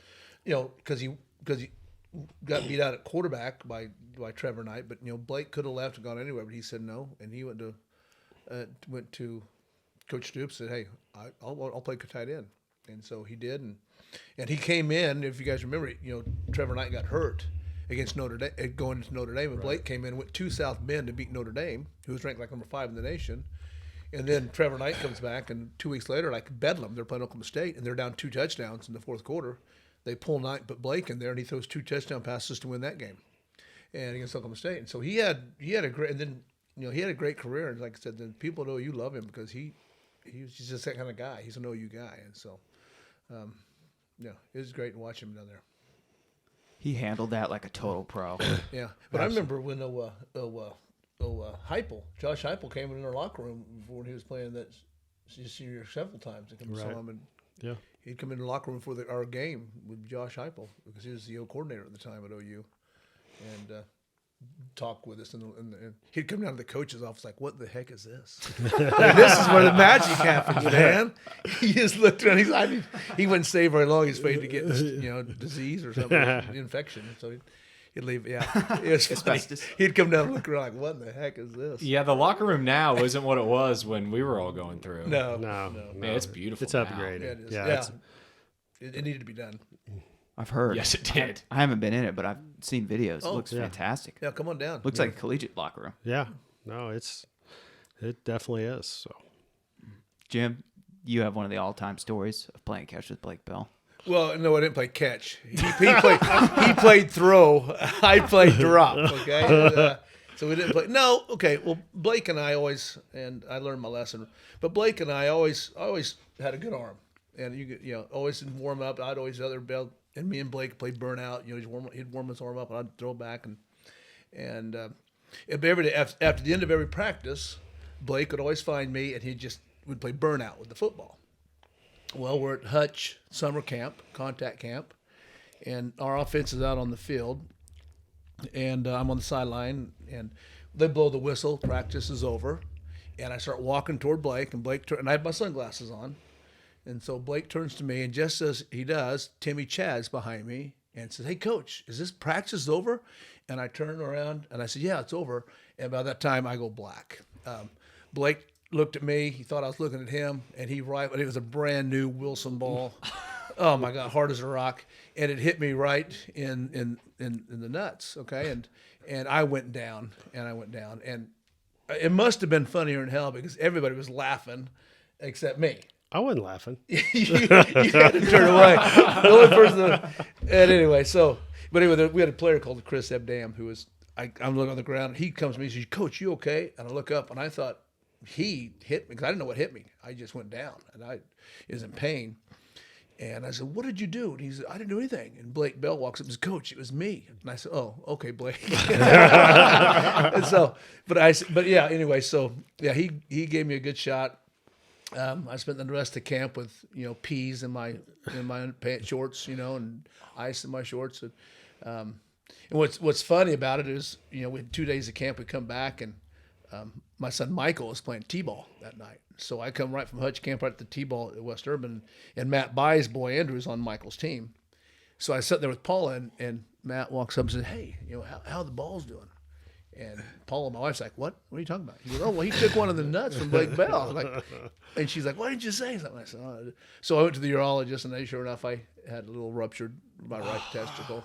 he got beat out at quarterback by Trevor Knight, but Blake could have left and gone anywhere, but he said no, and he went to Coach Stoops, said, hey, I'll play tight end, and so he did, and he came in. If you guys remember, Trevor Knight got hurt against Notre Dame, going into Notre Dame, and Blake came in, went to South Bend to beat Notre Dame, who was ranked like number 5 in the nation. And then Trevor Knight comes back, and 2 weeks later, like Bedlam, they're playing Oklahoma State, and they're down 2 touchdowns in the fourth quarter. They pull Knight, put Blake in there, and he throws 2 touchdown passes to win that game, and against Oklahoma State. And so he had a great, and then he had a great career. And like I said, then people know you love him because he's just that kind of guy. He's an OU guy, and so it was great to watch him down there. He handled that like a total pro. Yeah, but I remember when Josh Heupel came in our locker room when he was playing that senior several times. I saw him, and he'd come in the locker room for our game with Josh Heupel because he was the O coordinator at the time at OU, and talk with us. And he'd come down to the coach's office like, "What the heck is this? This is where the magic happens, man." He just looked around. He wouldn't stay very long. He's afraid to get disease or something, infection. So he'd leave. Yeah, it was funny. He'd come down and look around like, "What the heck is this?" Yeah, the locker room now isn't what it was when we were all going through. No. Man, it's beautiful. It's now. upgraded. Yeah, it is. Yeah, It needed to be done. I've heard. Yes, it did. I haven't been in it, but I've seen videos. It looks yeah. fantastic. Yeah, come on down. Looks like a collegiate locker room. Yeah. No, it definitely is. So, Jim, you have one of the all-time stories of playing catch with Blake Bell. Well, no, I didn't play catch. He played throw. I played drop. Okay, so we didn't play. No, okay. Well, Blake and I always, and I learned my lesson. But Blake and I always had a good arm, and always warm up. I'd always other bell, and me and Blake played burnout. He'd warm his arm up, and I'd throw back, and every day after the end of every practice, Blake would always find me, and he just would play burnout with the football. Well, we're at Hutch summer camp, contact camp, and our offense is out on the field, and I'm on the sideline, and they blow the whistle. Practice is over, and I start walking toward Blake, and I have my sunglasses on, and so Blake turns to me, and just as he does, Timmy Chad's behind me, and says, "Hey, Coach, is this practice over?" And I turn around, and I said, "Yeah, it's over." And by that time, I go black. Blake looked at me. He thought I was looking at him, and it was a brand new Wilson ball. Oh my God, hard as a rock, and it hit me right in the nuts. Okay, and I went down, and it must have been funnier in hell because everybody was laughing except me. I wasn't laughing. you had to turn away. The only person. And anyway, we had a player called Chris Ebdam who was. I'm looking on the ground, and he comes to me and says, "Coach, you okay?" And I look up, and I thought he hit me because I didn't know what hit me. I just went down, and I was in pain. And I said, "What did you do?" And he said, "I didn't do anything." And Blake Bell walks up and says, "Coach, it was me." And I said, "Oh, okay, Blake." And so, but yeah, anyway, so yeah, he gave me a good shot. I spent the rest of camp with peas in my pants shorts, and ice in my shorts. And what's funny about it is we had 2 days of camp. We come back and my son Michael was playing t-ball that night. So I come right from Hutch camp right at the t-ball at West Urban, and Matt Bye's boy Andrew is on Michael's team. So I sat there with Paula, and Matt walks up and says, "Hey, how are the balls doing?" And Paula, my wife's like, "What? What are you talking about?" He goes, "Oh, well, he took one of the nuts from Blake Bell." And she's like, "Why didn't you say something?" I said, "Oh." So I went to the urologist, and sure enough, I had a little ruptured my right testicle.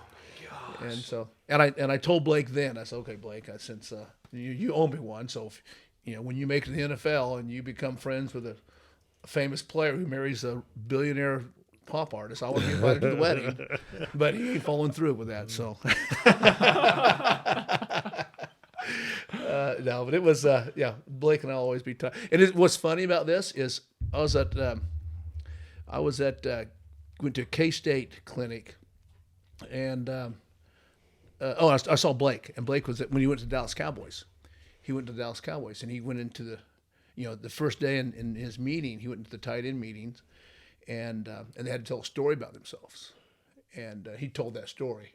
And so, and I told Blake then, I said, "Okay, Blake, since you owe me one, so if, when you make it to the NFL and you become friends with a famous player who marries a billionaire pop artist. I want to be invited to the wedding, but he ain't following through with that. So, no, but it was, Blake and I'll always be tight. And what's funny about this is I went to a K-State clinic, and I saw Blake, and Blake was when he went to the Dallas Cowboys. He went to the Dallas Cowboys, and he went into the first day in his meeting, he went into the tight end meetings, and they had to tell a story about themselves, and he told that story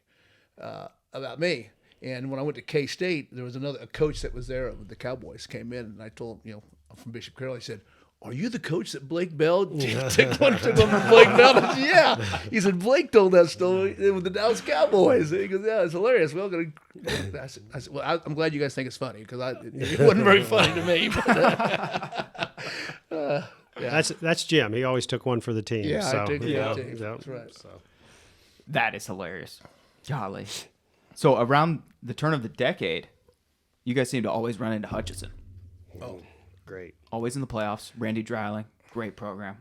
about me. And when I went to K-State, there was a coach that was there with the Cowboys came in, and I told him, I'm from Bishop Carroll. He said, "Are you the coach that Blake Bell took one from Blake Bell?" I said, "Yeah." He said, "Blake told that story with the Dallas Cowboys." And he goes, "Yeah, it's hilarious." I said, "Well, I'm glad you guys think it's funny because it wasn't very funny to me." But, yeah. That's Jim. He always took one for the team. Yeah, so, I took yeah, the team. yeah. That's right. So. That is hilarious. Golly. So around the turn of the decade, you guys seem to always run into Hutchinson. Oh, Great. Always in the playoffs. Randy Dreiling, great program.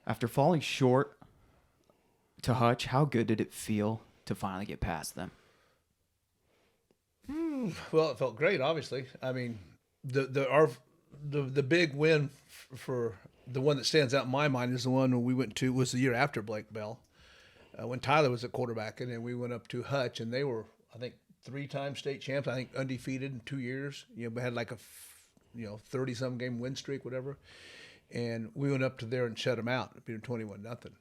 After falling short to Hutch, how good did it feel to finally get past them? well, it felt great. Obviously, I mean, the big win for the one that stands out in my mind is the one we went to was the year after Blake Bell, when Tyler was at quarterback, and then we went up to Hutch, and they were, I think, 3-time state champs. I think undefeated in 2 years. We had like a 30-some game win streak, whatever. And we went up to there and shut them out, beat them 21-0.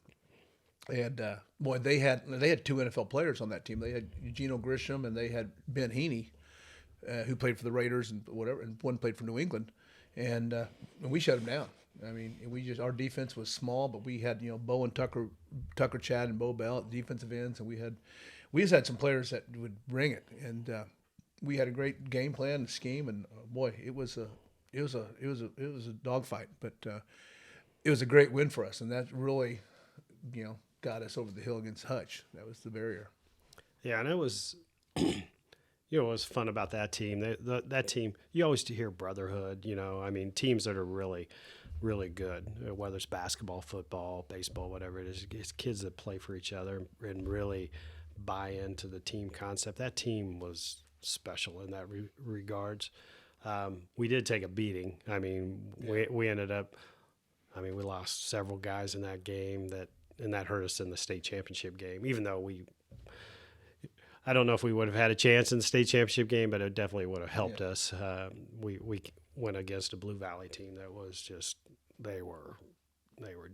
And boy, they had 2 NFL players on that team. They had Eugenio Grisham and they had Ben Heaney, who played for the Raiders and whatever, and one played for New England. And we shut them down. I mean, our defense was small, but we had Bo and Tucker Chad and Bo Bell at defensive ends, and we just had some players that would bring it, and we had a great game plan and scheme, and boy, it was a dogfight, but it was a great win for us, and that really, got us over the hill against Hutch. That was the barrier. Yeah, and it was, what was fun about that team. That team, you always hear brotherhood. I mean, teams that are really, really good, whether it's basketball, football, baseball, whatever it is, it's kids that play for each other and really buy into the team concept. That team was special in that regards. We did take a beating. I mean, we ended up, we lost several guys in that game and that hurt us in the state championship game, even though I don't know if we would have had a chance in the state championship game, but it definitely would have helped us. We went against a Blue Valley team that was just, they were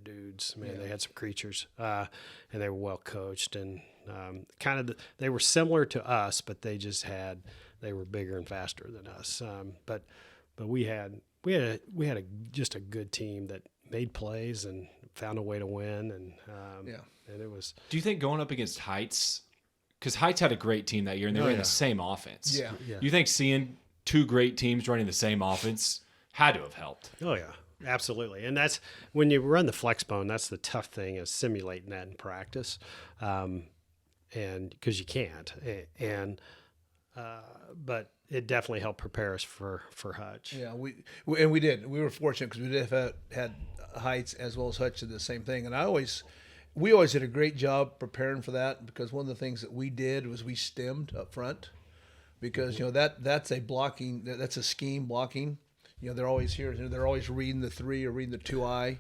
dudes, man. They had some creatures, and they were well coached, and they were similar to us, but they were bigger and faster than us. But we had just a good team that made plays and found a way to win, and it was. Do you think going up against Heights, because Heights had a great team that year and they ran the same offense? Yeah. You think seeing 2 great teams running the same offense had to have helped? Oh yeah. Absolutely. And that's when you run the flex bone, that's the tough thing is simulating that in practice. And because you can't, but it definitely helped prepare us for Hutch. Yeah, we did. We were fortunate because we did have had Heights as well as Hutch did the same thing. And we always did a great job preparing for that, because one of the things that we did was we stemmed up front, because that's a scheme blocking. They're always here. They're always reading the 3 or reading the 2-eye.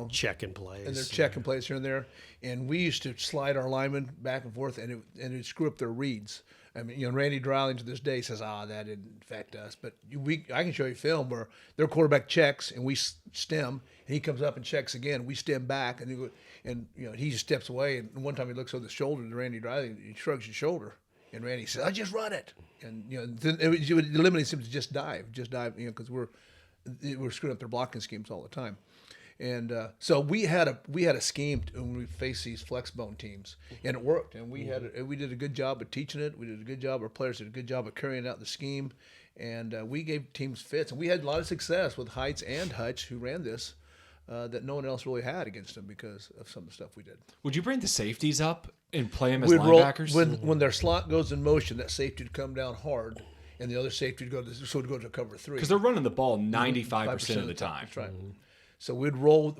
Checking plays. And they're checking plays here and there. And we used to slide our linemen back and forth, and it'd screw up their reads. I mean, Randy Dreiling to this day says, that didn't affect us. But I can show you film where their quarterback checks, and we stem, and he comes up and checks again. We stem back, and he just steps away. And one time he looks over the shoulder to Randy Dreiling, he shrugs his shoulder. And Randy says, "I just run it," and then it eliminates him to just dive, because we're screwing up their blocking schemes all the time. And so we had a scheme when we faced these flex bone teams, and it worked. And we did a good job of teaching it. We did a good job. Our players did a good job of carrying out the scheme, and we gave teams fits. And we had a lot of success with Heights and Hutch, who ran this, that no one else really had against them because of some of the stuff we did. Would you bring the safeties up and play them as linebackers? When their slot goes in motion, that safety would come down hard, and the other safety would go to cover 3. Because they're running the ball 95% of the time. That's right. So we'd roll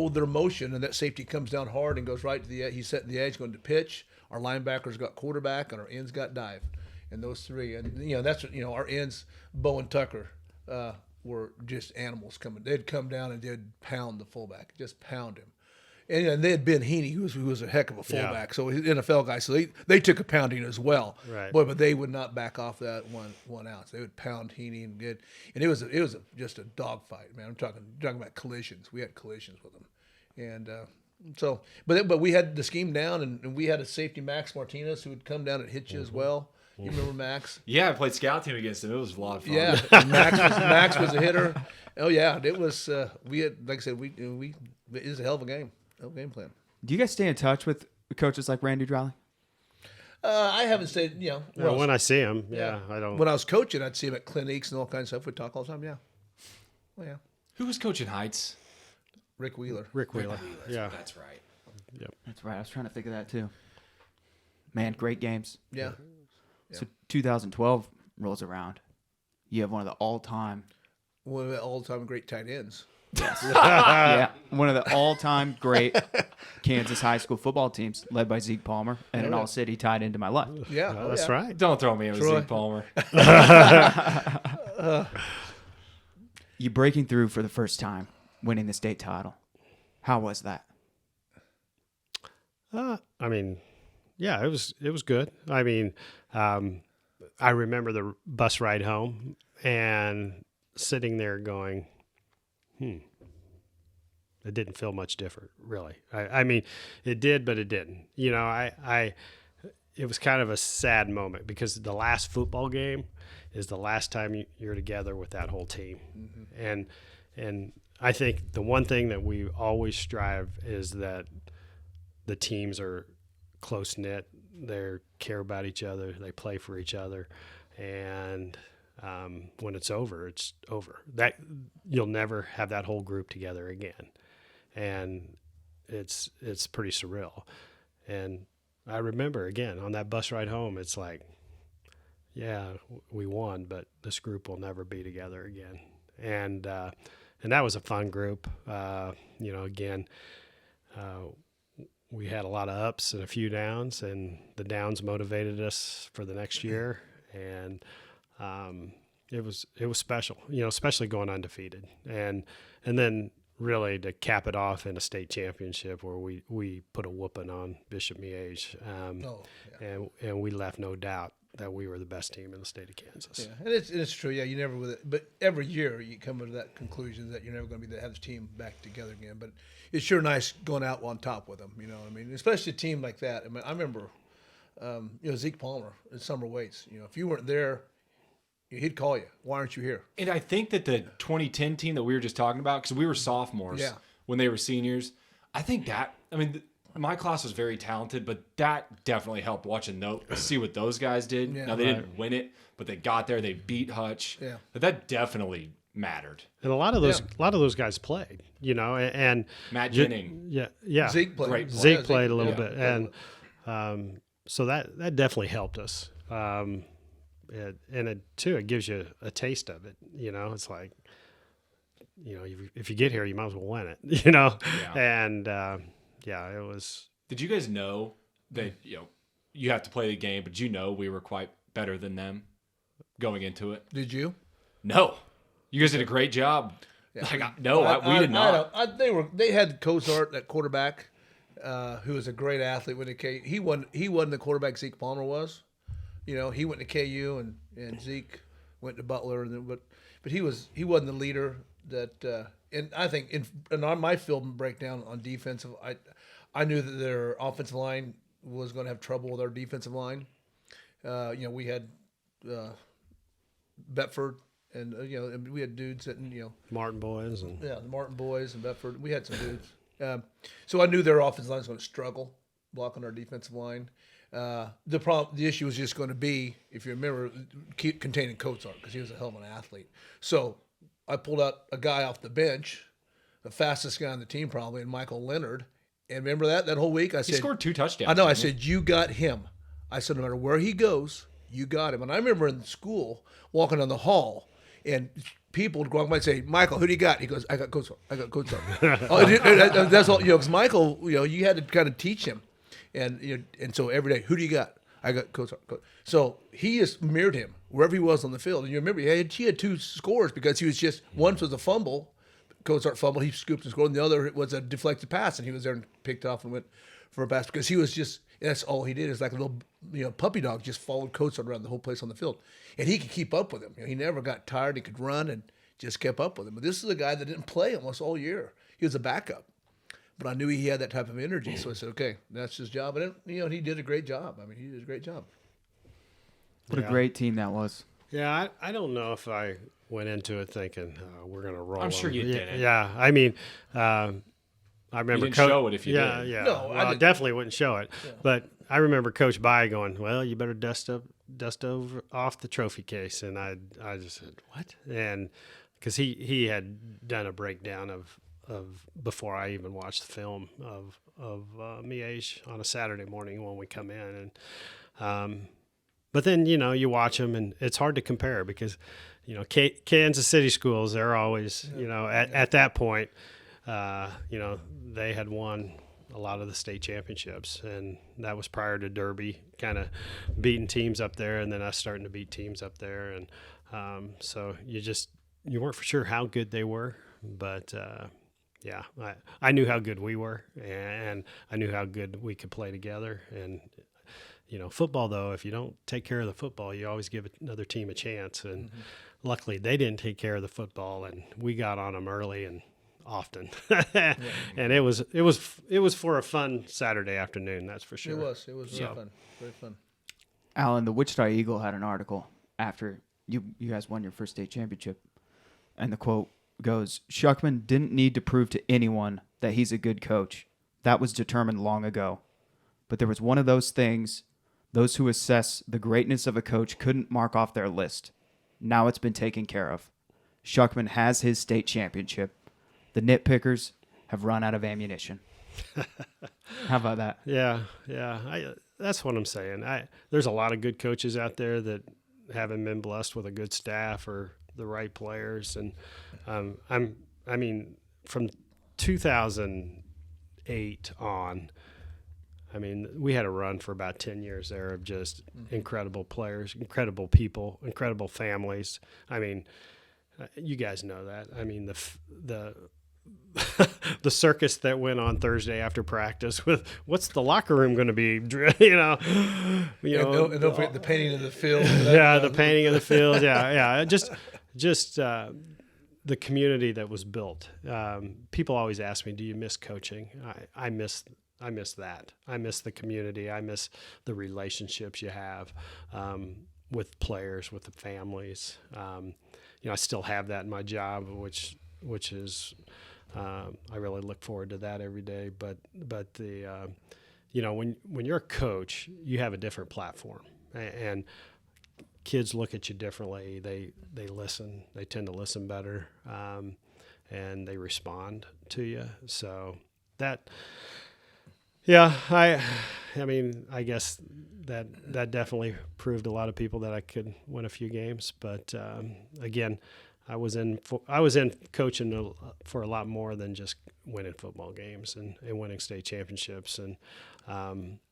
their motion, and that safety comes down hard and goes right to the edge. He's setting the edge, going to pitch. Our linebackers got quarterback, and our ends got dive, and those three. And that's what our ends, Bo and Tucker, were just animals coming. They'd come down and they'd pound the fullback, just pound him. And they had Ben Heaney, who was a heck of a fullback, so he's an NFL guy. So they took a pounding as well. Right. Boy, but they would not back off that 1 ounce. They would pound Heaney and it was just a dogfight, man. I'm talking about collisions. We had collisions with them, and but we had the scheme down, and we had a safety, Max Martinez, who would come down and hit you as well. You remember Max? Yeah, I played scout team against him. It was a lot of fun. Yeah, and Max was a hitter. Oh yeah, it was. We had, like I said, it was a hell of a game. Game plan. Do you guys stay in touch with coaches like Randy Drowley? I haven't stayed, when I see him, I don't. When I was coaching, I'd see him at clinics and all kinds of stuff. We'd talk all the time, yeah. Oh, yeah. Who was coaching Heights? Rick Wheeler. Rick Wheeler. Yeah. That's right. Yep. That's right. I was trying to think of that too. Man, great games. Yeah. So 2012 rolls around. You have one of the all-time great tight ends. yeah, one of the all-time great Kansas high school football teams, led by Zeke Palmer, and in all city tied into my life. Yeah, That's right. Don't throw me in with Zeke Palmer. You breaking through for the first time, winning the state title. How was that? I mean, yeah, it was good. I mean, I remember the bus ride home and sitting there going, it didn't feel much different, really. I mean, it did, but it didn't. It was kind of a sad moment because the last football game is the last time you're together with that whole team. Mm-hmm. And I think the one thing that we always strive is that the teams are close knit. They care about each other. They play for each other. And when it's over, it's over. That you'll never have that whole group together again, and it's pretty surreal. And I remember again on that bus ride home, it's like, yeah, we won, but this group will never be together again. And that was a fun group. Again, we had a lot of ups and a few downs, and the downs motivated us for the next year. And it was special, especially going undefeated, and then really to cap it off in a state championship where we put a whooping on Bishop Miege, and we left no doubt that we were the best team in the state of Kansas. Yeah, and it's true. Yeah, you never with it, but every year you come to that conclusion that you're never going to have the team back together again. But it's sure nice going out on top with them. You know what I mean? Especially a team like that. I mean, I remember. Zeke Palmer in summer weights. If you weren't there, he'd call you. Why aren't you here? And I think that the 2010 team that we were just talking about, because we were sophomores when they were seniors, I think that, my class was very talented, but that definitely helped watching see what those guys did. Yeah, now, they didn't win it, but they got there. They beat Hutch. Yeah. But that definitely mattered. And a lot of those guys played, and Matt Jennings. Yeah. Zeke played. Zeke played a little bit. And so that definitely helped us. And it gives you a taste of it. It's like, if you get here, you might as well win it. Yeah. And it was. Did you guys know that you have to play the game, but we were quite better than them going into it? Did you? No, you guys did a great job. Yeah. We did not. They had Cozart at quarterback. Who was a great athlete when he wasn't the quarterback Zeke Palmer was. He went to KU and Zeke went to Butler, but he wasn't the leader that. And I think on my film breakdown on defensive, I knew that their offensive line was going to have trouble with our defensive line. We had Bedford, and and we had dudes that Martin boys and the Martin boys and Bedford. We had some dudes. So I knew their offensive line was going to struggle blocking our defensive line. The issue was just going to be, if you remember, keep containing Cozart because he was a hell of an athlete. So I pulled out a guy off the bench, the fastest guy on the team probably, and Michael Leonard. And remember that whole week I said, he scored 2 touchdowns. I know. I said, you got him. I said, no matter where he goes, you got him. And I remember in school walking down the hall and people would walk by and say, Michael, who do you got? He goes, I got Coach. I got Coach. That's all. Michael, you had to kind of teach him, and so every day, who do you got? I got Coach. So he just mirrored him wherever he was on the field. And you remember, he had 2 scores because he was just, one was a fumble, Coach fumble, he scooped and scored, and the other was a deflected pass, and he was there and picked off and went for a pass because he was just, that's all he did is like a little puppy dog, just followed Coach around the whole place on the field. And he could keep up with him. He never got tired. He could run and just kept up with him. But this is a guy that didn't play almost all year. He was a backup. But I knew he had that type of energy, so I said, okay, that's his job. And he did a great job. He did a great job. What a great team that was. Yeah, I don't know if I went into it thinking we're going to roll. I'm sure you didn't. Yeah, I mean, I remember you didn't show it if you did. Yeah, No, well, I definitely wouldn't show it. Yeah. But I remember Coach By going, "Well, you better dust off the trophy case," and I just said, "What?" And because he had done a breakdown of before I even watched the film of Miege on a Saturday morning when we come in, and but then you watch them and it's hard to compare because Kansas City schools, they're always at that point they had won a lot of the state championships, and that was prior to Dewbey kind of beating teams up there, and then us starting to beat teams up there, and so you weren't for sure how good they were, but yeah, I knew how good we were, and I knew how good we could play together. And football, though, if you don't take care of the football, you always give another team a chance. And luckily, they didn't take care of the football, and we got on them early and often. And it was for a fun Saturday afternoon, that's for sure. It was very fun, very fun. Alan, the Wichita Eagle had an article after you guys won your first state championship, and the quote goes, "Schuckman didn't need to prove to anyone that he's a good coach. That was determined long ago. But there was one of those things those who assess the greatness of a coach couldn't mark off their list. Now it's been taken care of. Schuckman has his state championship. The nitpickers have run out of ammunition." How about that? Yeah. That's what I'm saying. There's a lot of good coaches out there that haven't been blessed with a good staff or the right players, and from 2008 on, we had a run for about 10 years there of just incredible players, incredible people, incredible families. You guys know that. The circus that went on Thursday after practice with what's the locker room going to be, And don't forget the painting of the field. The painting of the field. Yeah. Just the community that was built. People always ask me, "Do you miss coaching?" I miss that. I miss the community. I miss the relationships you have with players, with the families. I still have that in my job, which is I really look forward to that every day. But the when you're a coach, you have a different platform, and kids look at you differently. They listen. They tend to listen better, and they respond to you. So that. Yeah, I guess that definitely proved a lot of people that I could win a few games. But again, I was in coaching for a lot more than just winning football games and winning state championships. And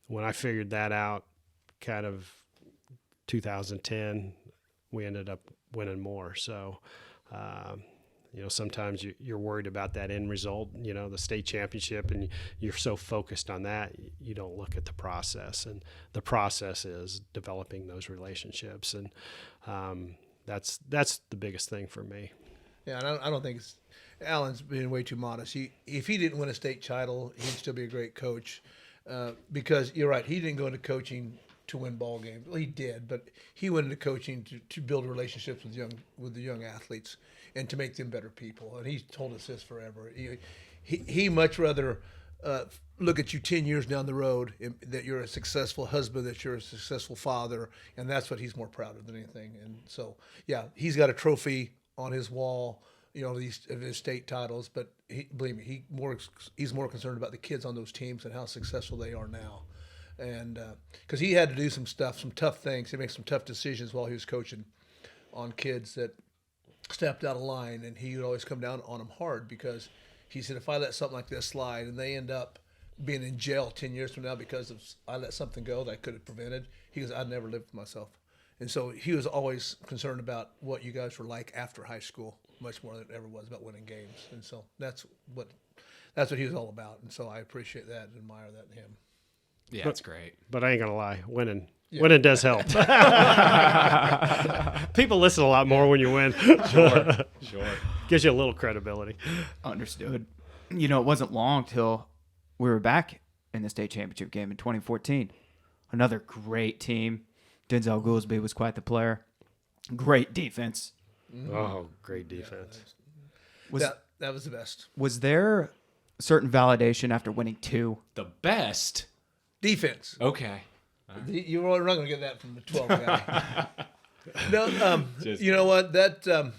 when I figured that out, kind of 2010, we ended up winning more. So. Sometimes you're worried about that end result, the state championship, and you're so focused on that, you don't look at the process. And the process is developing those relationships. And that's the biggest thing for me. Yeah, and I don't think Alan's being way too modest. If he didn't win a state title, he'd still be a great coach because you're right. He didn't go into coaching to win ball games. Well, he did, but he went into coaching to build relationships with the young athletes and to make them better people. And he's told us this forever. He much rather look at you 10 years down the road that you're a successful husband, that you're a successful father, and that's what he's more proud of than anything. And so, yeah, he's got a trophy on his wall, of his state titles, but believe me, he's more concerned about the kids on those teams and how successful they are now. And because he had to do some tough things, he made some tough decisions while he was coaching on kids that stepped out of line, and he would always come down on them hard because he said, if I let something like this slide and they end up being in jail 10 years from now because of I let something go that I could have prevented, he goes, I'd never live with myself. And so he was always concerned about what you guys were like after high school, much more than it ever was about winning games. And so that's what he was all about. And so I appreciate that and admire that in him. Yeah, that's great. But I ain't gonna lie, winning does help. People listen a lot more when you win. Sure. Gives you a little credibility. Understood. You know, it wasn't long till we were back in the state championship game in 2014. Another great team. Denzel Goolsby was quite the player. Great defense. Oh, great defense. That was the best. Was there certain validation after winning 2? The best Defense. Okay. You were not going to get that from the 12 guy. No, you know what? That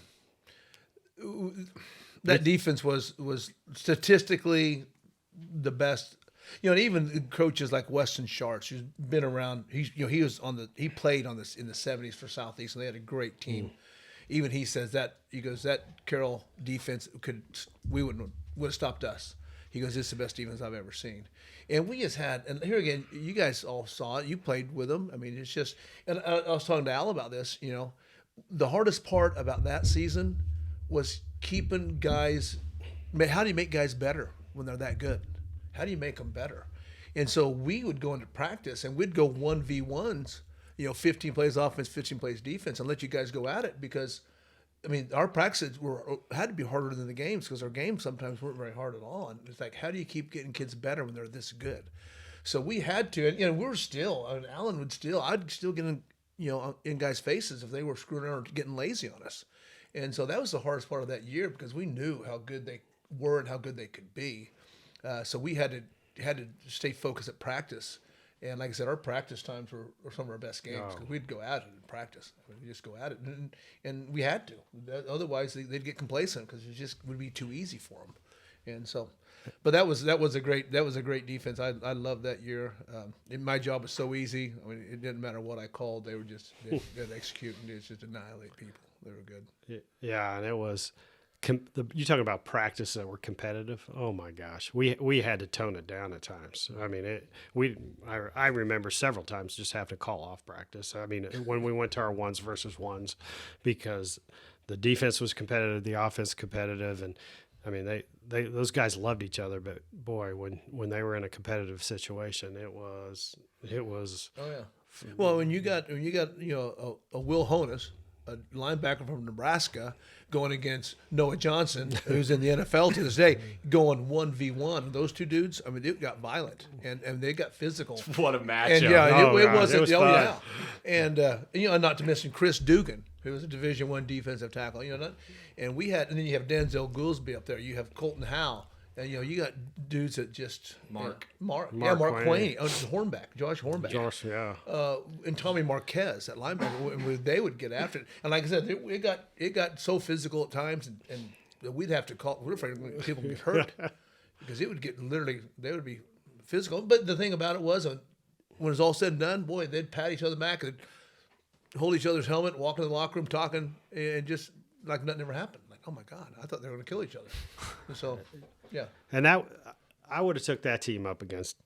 defense was statistically the best. You know, and even coaches like Weston Sharts, who's been around. He played on this in the 70s for Southeast, and they had a great team. Even he says that that Carroll defense would have stopped us. He goes, this is the best defense I've ever seen. And we just had, and here again, you guys all saw it. You played with them. I mean, it's just, and I was talking to Al about this, you know, the hardest part about that season was keeping guys, how do you make guys better when they're that good? How do you make them better? And so we would go into practice and we'd go 1v1s, you know, 15 plays offense, 15 plays defense, and let you guys go at it because, I mean, our practices had to be harder than the games because our games sometimes weren't very hard at all. And it's like, how do you keep getting kids better when they're this good? So we had to, and you know, I'd still get in, you know, in guys' faces if they were screwing around or getting lazy on us. And so that was the hardest part of that year because we knew how good they were and how good they could be. So we had to stay focused at practice. And like I said, our practice times were some of our best games because we'd go at it in practice. I mean, we'd just go at it, and we had to. Otherwise, they'd get complacent because it just would be too easy for them. And so, but that was a great defense. I loved that year. My job was so easy. I mean, it didn't matter what I called; they'd execute and just annihilate people. They were good. Yeah, and it was. You talking about practice that were competitive? Oh my gosh, we had to tone it down at times. I mean, I remember several times just having to call off practice. I mean, when we went to our 1s versus 1s, because the defense was competitive, the offense competitive, and I mean those guys loved each other. But boy, when they were in a competitive situation, it was. Oh yeah. Well, when you got you know a Will Honus, a linebacker from Nebraska, going against Noah Johnson, who's in the NFL to this day, going 1v1. Those two dudes, I mean, it got violent and they got physical. What a matchup! And yeah, it wasn't. It was fun. Yeah, and you know, not to mention Chris Dugan, who was a Division I defensive tackle. You know, and then you have Denzel Goolsby up there. You have Colton Howe. And, you know, you got dudes that just Mark Quaney. Oh, Josh Hornback. Josh, yeah. And Tommy Marquez, that linebacker, they would get after it. And like I said, it got so physical at times, and we'd have to call. We're afraid people would get hurt because it would get they would be physical. But the thing about it was, when it was all said and done, boy, they'd pat each other back and hold each other's helmet, walk in the locker room talking, and just like nothing ever happened. Like, oh my God, I thought they were going to kill each other. And so. Yeah, and I would have took that team up against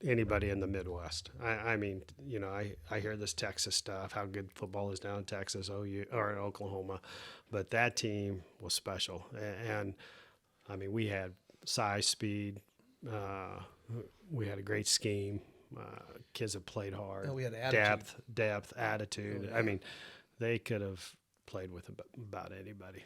anybody in the Midwest. I mean, you know, I hear this Texas stuff, how good football is down in Texas, OU or in Oklahoma, but that team was special. And I mean, we had size, speed, we had a great scheme. Kids that played hard. We had attitude. depth, attitude. I mean, they could have played with about anybody.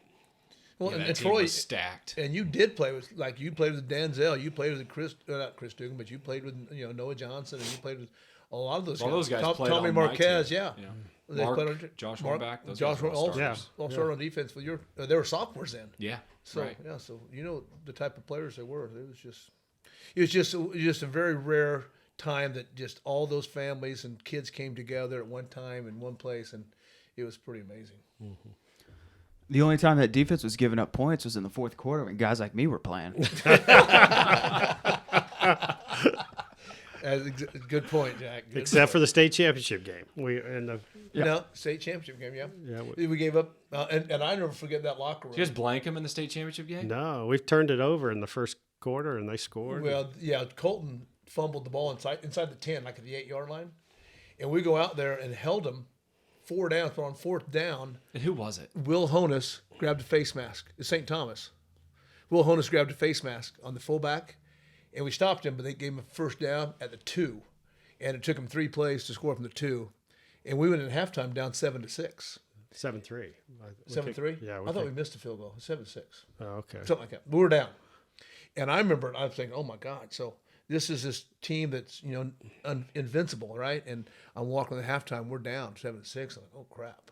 Well, yeah, and Troy was stacked. And you did play with, like, you played with Denzel, you played with not Chris Dugan, but you played with, you know, Noah Johnson, and you played with a lot of those guys. All those guys played Tommy on Marquez, my team. yeah. They Mark, played on, Josh Hornback, those Josh guys were all starters. all started on defense. They were sophomores then. Yeah, So right. yeah, so you know the type of players they were. It was just a very rare time that just all those families and kids came together at one time in one place, and it was pretty amazing. Mm-hmm. The only time that defense was giving up points was in the fourth quarter when guys like me were playing. And Good point, Jack. Good Except point. for the state championship game. No, state championship game, yeah. Yeah, We gave up, and I never forget that locker room. Did you guys blank them in the state championship game? no, we turned it over in the first quarter and they scored. Well, yeah, Colton fumbled the ball inside the 10, like at the 8-yard line, and we go out there and held them 4 downs. But on 4th down, And who was it? Will Honus grabbed a face mask. It's St. Thomas. Will Honus grabbed a face mask on the fullback, and we stopped him, but they gave him a 1st down at the 2, and it took him 3 plays to score from the 2, and we went in halftime down 7-6. 7-3. 7-3. Yeah, I thought we missed a field goal. 7-6. Oh, okay. Something like that. We were down. And I remember I was thinking, oh my God, so this is this team that's, invincible, right? And I'm walking the halftime, we're down 7-6. I'm like, oh crap.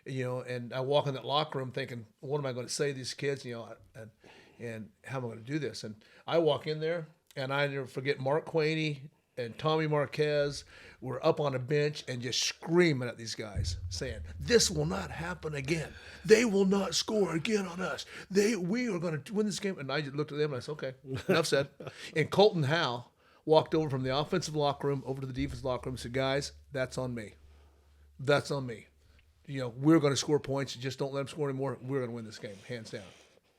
And I walk in that locker room thinking, what am I going to say to these kids, and how am I going to do this? And I walk in there, and I never forget Mark Quaney and Tommy Marquez were up on a bench and just screaming at these guys, saying, "This will not happen again. They will not score again on us. We are going to win this game." And I just looked at them and I said, "Okay, enough said." And Colton Howe walked over from the offensive locker room over to the defensive locker room and said, "Guys, that's on me. That's on me. We're going to score points. Just don't let them score anymore. We're going to win this game, hands down."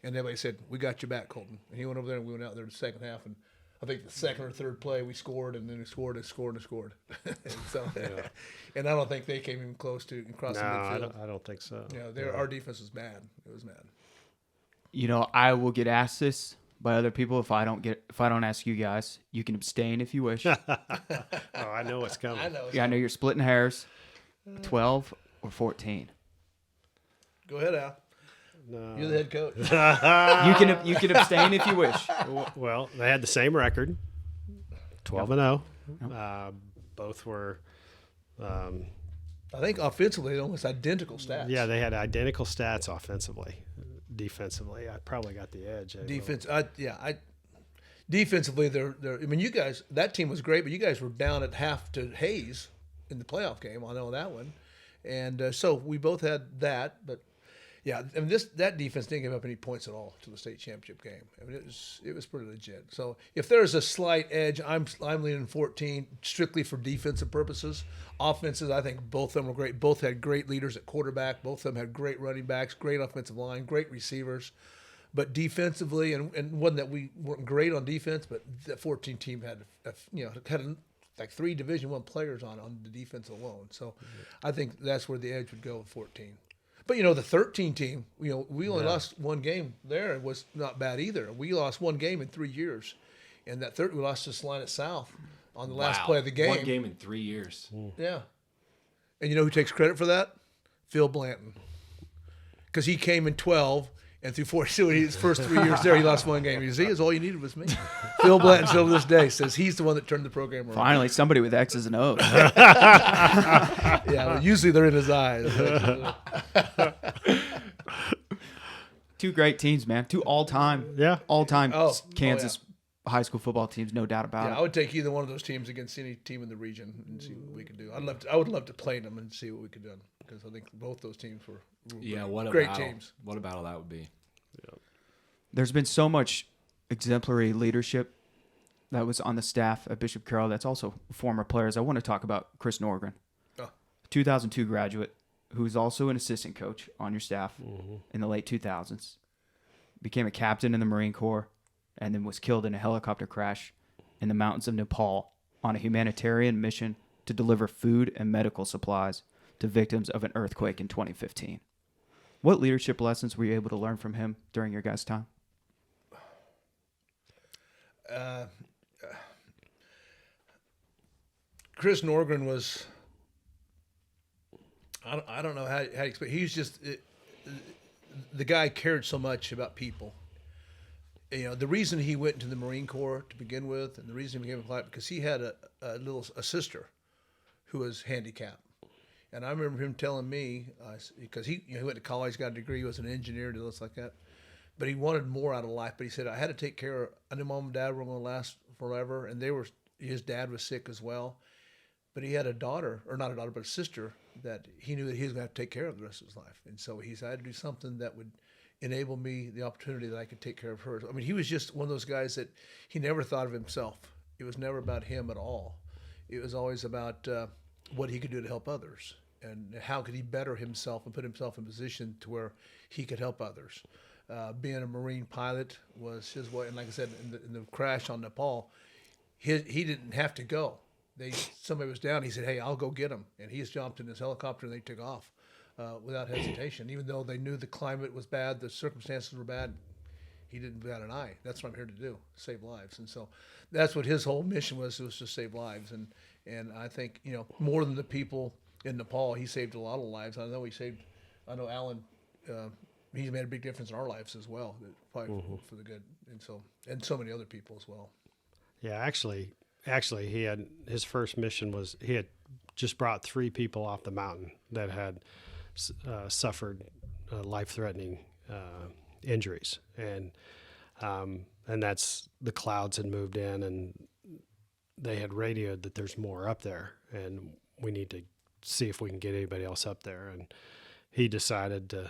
And everybody said, "We got your back, Colton." And he went over there and we went out there in the second half, and I think the second or third play we scored, and then we scored and scored and scored. And so, and I don't think they came even close to crossing midfield. I don't think so. Our defense was bad. It was bad. I will get asked this by other people if I don't ask you guys. You can abstain if you wish. Oh, I know what's coming. I know. Yeah, I know you're splitting hairs. 12 or 14. Go ahead, Al. No. You're the head coach. You can abstain if you wish. Well, they had the same record, 12-0. Both were. I think offensively, almost identical stats. Yeah, they had identical stats offensively. Defensively, I probably got the edge. Defensively, they're. I mean, you guys. That team was great, but you guys were down at half to Hayes in the playoff game. I know that one, and so we both had that, but. Yeah, I mean that defense didn't give up any points at all to the state championship game. I mean it was pretty legit. So if there's a slight edge, I'm leaning 14 strictly for defensive purposes. Offenses, I think both of them were great. Both had great leaders at quarterback. Both of them had great running backs, great offensive line, great receivers. But defensively, and wasn't that we weren't great on defense, but that 14 team had like 3 Division I players on the defense alone. So I think that's where the edge would go with 14. But, the 13 team, we only lost one game there. It was not bad either. We lost one game in 3 years. And that we lost to Salina South on the last play of the game. 1 game in 3 years. Yeah. And you know who takes credit for that? Phil Blanton. Because he came in 12, and through his first 3 years there, he lost one game. He says, all you needed was me. Phil Blanton, still to this day, says he's the one that turned the program around. Finally, somebody with X's and O's. Yeah, well, usually they're in his eyes. 2 great teams, man. 2 all-time Kansas high school football teams, no doubt about it. I would take either one of those teams against any team in the region and see what we could do. I would love to play them and see what we could do, because I think both those teams were great teams. What a battle that would be. Yeah. There's been so much exemplary leadership that was on the staff at Bishop Carroll that's also former players. I want to talk about Chris Norgren, 2002 graduate, who's also an assistant coach on your staff in the late 2000s. Became a captain in the Marine Corps and then was killed in a helicopter crash in the mountains of Nepal on a humanitarian mission to deliver food and medical supplies to victims of an earthquake in 2015. What leadership lessons were you able to learn from him during your guys' time? Chris Norgren was, I don't know how to explain. He was just, the guy cared so much about people. The reason he went into the Marine Corps to begin with, and the reason he became a pilot, because he had a sister who was handicapped. And I remember him telling me, because he went to college, got a degree, he was an engineer, and stuff like that. But he wanted more out of life. But he said, I had to take care of, I knew mom and dad were going to last forever, and his dad was sick as well. But he had a daughter, or not a daughter, but a sister that he knew that he was going to have to take care of the rest of his life. And so he said, I had to do something that would enable me the opportunity that I could take care of her. I mean, he was just one of those guys that he never thought of himself. it was never about him at all. It was always about what he could do to help others, and how could he better himself and put himself in a position to where he could help others. Being a Marine pilot was his way, and like I said, in the crash on Nepal, he didn't have to go. Somebody was down. He said, "Hey, I'll go get him," and he just jumped in his helicopter and they took off without hesitation. Even though they knew the climate was bad, the circumstances were bad, he didn't bat an eye. That's what I'm here to do: save lives. And so that's what his whole mission was to save lives. And I think, more than the people in Nepal, he saved a lot of lives. I know Alan. He's made a big difference in our lives as well, probably for the good, and so many other people as well. Yeah, actually, he had his first mission was he had just brought 3 people off the mountain that had suffered life-threatening injuries, and that's the clouds had moved in, and they had radioed that there's more up there, and we need to see if we can get anybody else up there. And he decided to.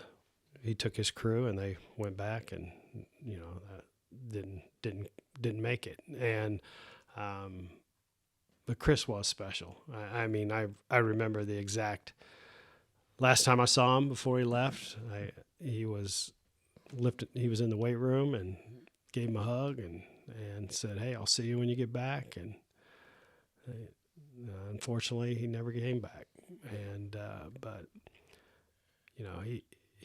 He took his crew and they went back, and didn't make it. And but Chris was special. I mean, I remember the exact last time I saw him before he left. He was in the weight room and gave him a hug and said, "Hey, I'll see you when you get back." And unfortunately, he never came back. And but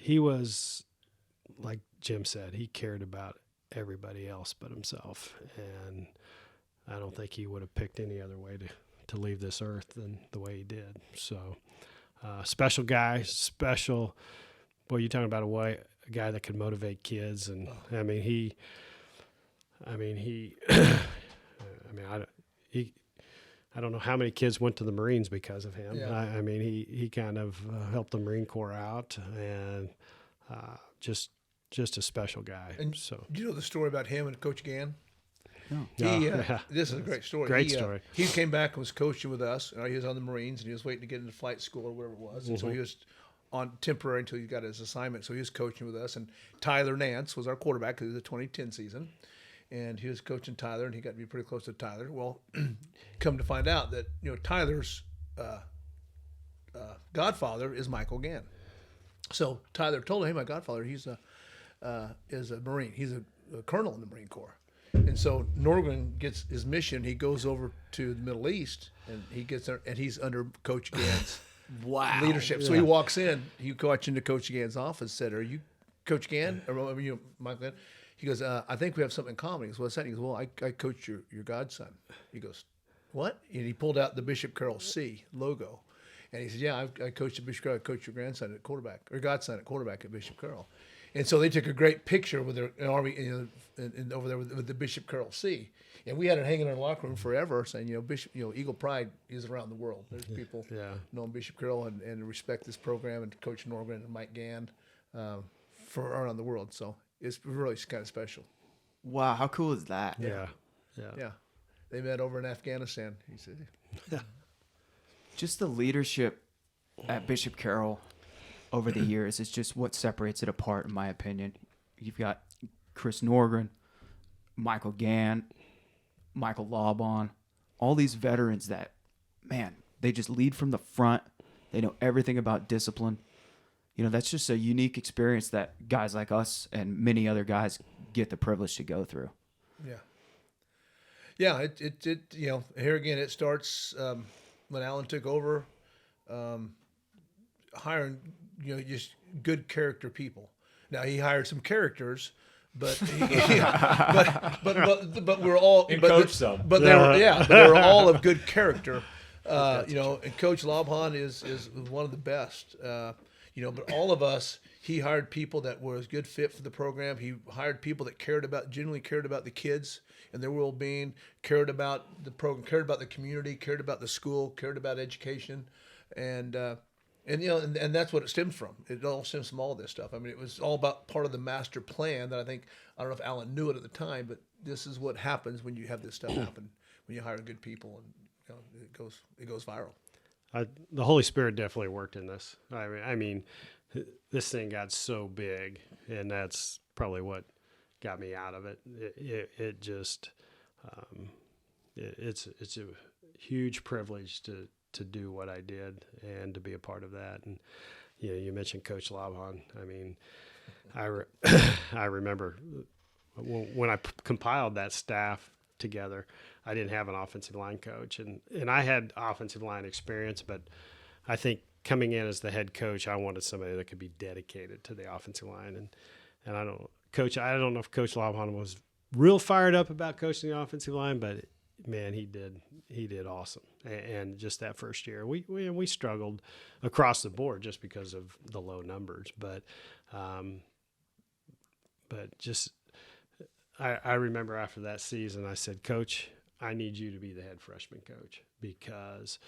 he was, like Jim said, he cared about everybody else but himself. And I don't think he would have picked any other way to leave this earth than the way he did. So special guy, boy, you're talking about a guy that could motivate kids. And he I don't know how many kids went to the Marines because of him. Yeah. He kind of helped the Marine Corps out, and just a special guy. And so, do you know the story about him and Coach Gann? No. This is a great story. Great story. He came back and was coaching with us. He was on the Marines, and he was waiting to get into flight school or whatever it was. And so he was on temporary until he got his assignment. So he was coaching with us. And Tyler Nance was our quarterback because it was the 2010 season. And he was coaching Tyler, and he got to be pretty close to Tyler. Well, come to find out that Tyler's godfather is Michael Gann. So Tyler told him, "Hey, my godfather, is a Marine. He's a colonel in the Marine Corps." And so Norgren gets his mission. He goes over to the Middle East, and he gets there, and he's under Coach Gann's leadership. So he walks in. He walks into Coach Gann's office. Said, "Are you Coach Gann?" Or Michael Gann. He goes, "I think we have something in common." He goes, "What's that?" He goes, "Well, I coached your godson." He goes, "What?" And he pulled out the Bishop Carroll C logo. And he said, "Yeah, I coached at Bishop Carroll. I coached your grandson at quarterback, or godson at quarterback at Bishop Carroll." And so they took a great picture with their army and over there with the Bishop Carroll C. And we had it hanging in our locker room forever, saying, Bishop, Eagle Pride is around the world. There's people knowing Bishop Carroll and respect this program, and Coach Norgren and Mike Gann for around the world. So it's really kind of special. Wow, how cool is that? Yeah. They met over in Afghanistan. He said, Just the leadership at Bishop Carroll over the years is just what separates it apart, in my opinion. You've got Chris Norgren, Michael Gann, Michael Laubon, all these veterans that, man, they just lead from the front. They know everything about discipline. That's just a unique experience that guys like us and many other guys get the privilege to go through. Yeah. It here again, it starts when Alan took over, hiring, just good character people. Now he hired some characters, but but we're all and coached some. But they were all of good character. And Coach Laubon is one of the best. But all of us, he hired people that were a good fit for the program. He hired people that genuinely cared about the kids and their well-being, cared about the program, cared about the community, cared about the school, cared about education, and that's what it stems from. It all stems from all this stuff. It was all about part of the master plan that I don't know if Alan knew it at the time, but this is what happens when you have this stuff happen, when you hire good people, and it goes viral. The Holy Spirit definitely worked in this. This thing got so big, and that's probably what got me out of it. It just, it's a huge privilege to do what I did and to be a part of that. And you mentioned Coach Labhan. I mean, I remember when I compiled that staff together, I didn't have an offensive line coach, and I had offensive line experience, but I think coming in as the head coach, I wanted somebody that could be dedicated to the offensive line. And I don't know if Coach Labhan was real fired up about coaching the offensive line, but man, he did awesome. And just that first year, we struggled across the board just because of the low numbers. But just I remember after that season, I said, Coach, I need you to be the head freshman coach, because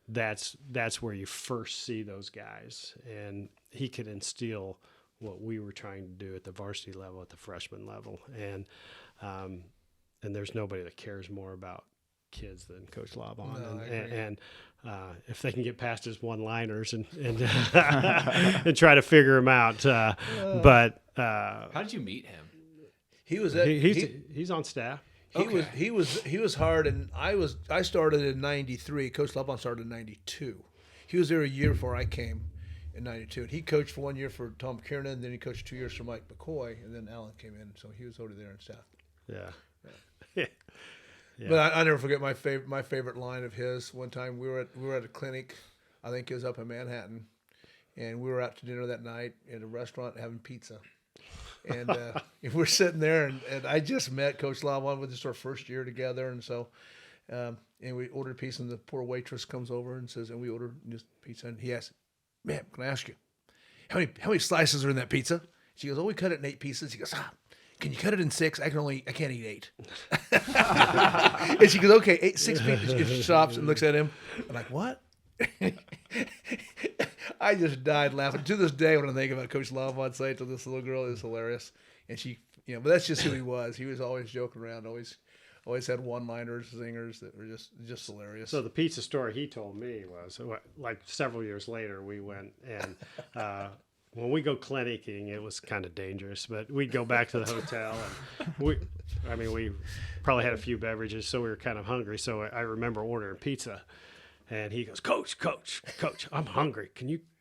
that's where you first see those guys, and he could instill what we were trying to do at the varsity level, at the freshman level, and there's nobody that cares more about kids than Coach Labhan. No, and if they can get past his one-liners and and try to figure them out, but How did you meet him? He was he's on staff. He was hard, and I started in '93. Coach Labhan started in '92. He was there a year before I came in '92, and he coached for 1 year for Tom Kiernan. Then he coached 2 years for Mike McCoy, and then Alan came in, so he was over there on staff. Yeah. Yeah. But I never forget my favorite line of his. One time we were at a clinic, I think it was up in Manhattan, and we were out to dinner that night at a restaurant having pizza. And we're sitting there, and I just met Coach Labhan with this our first year together, and so and we ordered pizza, and the poor waitress comes over and says, and we ordered this pizza, and he asked, "Ma'am, can I ask you how many slices are in that pizza?" She goes, "Oh, we cut it in 8 pieces." He goes, "Can you cut it in 6? I can't eat 8." And she goes, "Okay, 6 pieces." She stops and looks at him. I'm like, "What?" I just died laughing. To this day, when I think about Coach Labhan saying to this little girl, it's hilarious. And she, but that's just who he was. He was always joking around, always had one-liners, zingers that were just hilarious. So the pizza story he told me was, like, several years later, we went and when we go clinicking, it was kind of dangerous, but we'd go back to the hotel, and we probably had a few beverages, so we were kind of hungry. So I remember ordering pizza, and he goes, Coach, I'm hungry.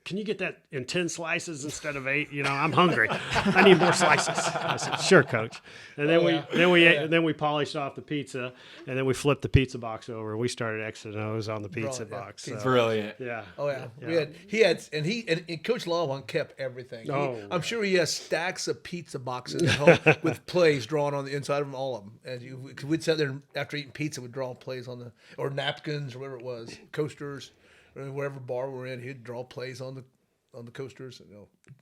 Can you get that in 10 slices instead of 8? I'm hungry. I need more slices. I said, "Sure, Coach." And then we polished off the pizza, and then we flipped the pizza box over, and we started X and O's on the pizza box. So, Brilliant. yeah. Oh yeah. Yeah. And Coach Labhan kept everything. Oh. I'm sure he has stacks of pizza boxes at home with plays drawn on the inside of them, all of them. And we'd sit there and after eating pizza, we'd draw plays on or napkins or whatever it was, coasters, or whatever bar we're in. He'd draw plays on the coasters.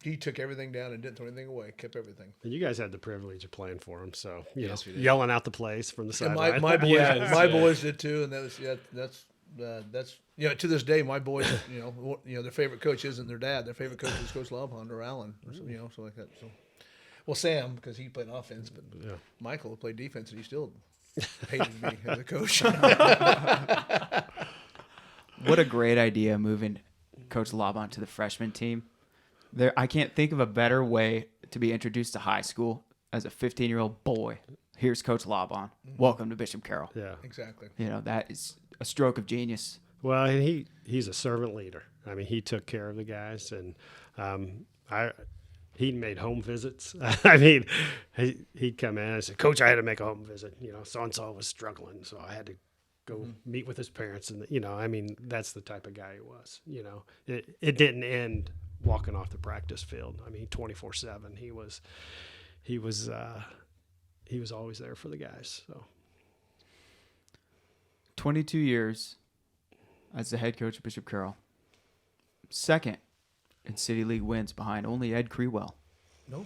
He took everything down and didn't throw anything away. Kept everything. And you guys had the privilege of playing for him, so Yes, we did. yelling out the plays from the sideline. My boys, Yes. boys did too, and that's to this day my boys, their favorite coach isn't their dad. Their favorite coach is Coach Labhan or Alan, or something like that. So, well, Sam, because he played offense, but Michael played defense, and he still hated me as a coach. What a great idea moving Coach Labhan to the freshman team. I can't think of a better way to be introduced to high school as a 15-year-old boy. Here's Coach Labhan. Welcome to Bishop Carroll. Yeah. Exactly. That is a stroke of genius. Well, and he's a servant leader. I mean, he took care of the guys, and he made home visits. I mean, he'd come in and say, "Coach, I had to make a home visit. So-and-so was struggling, so I had to go meet with his parents." And, that's the type of guy he was. It didn't end walking off the practice field. I mean, 24/7. He was always there for the guys. So 22 years as the head coach of Bishop Carroll. Second in City League wins behind only Ed Crewell. No,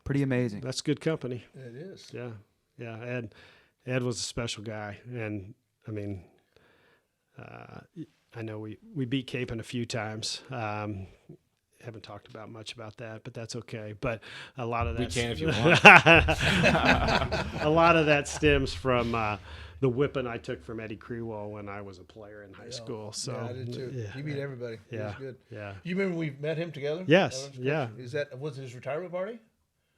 Pretty amazing. that's good company. it is. Yeah. Ed was a special guy, and I mean, I know we beat Capon a few times. Haven't talked about much about that, but that's okay. But a lot of that We can if you want. a lot of that stems from the whipping I took from Eddie Crewell when I was a player in high school. So yeah, I did too. He beat everybody. He was good. Yeah. You remember we met him together? Yes, yeah. Was it his retirement party?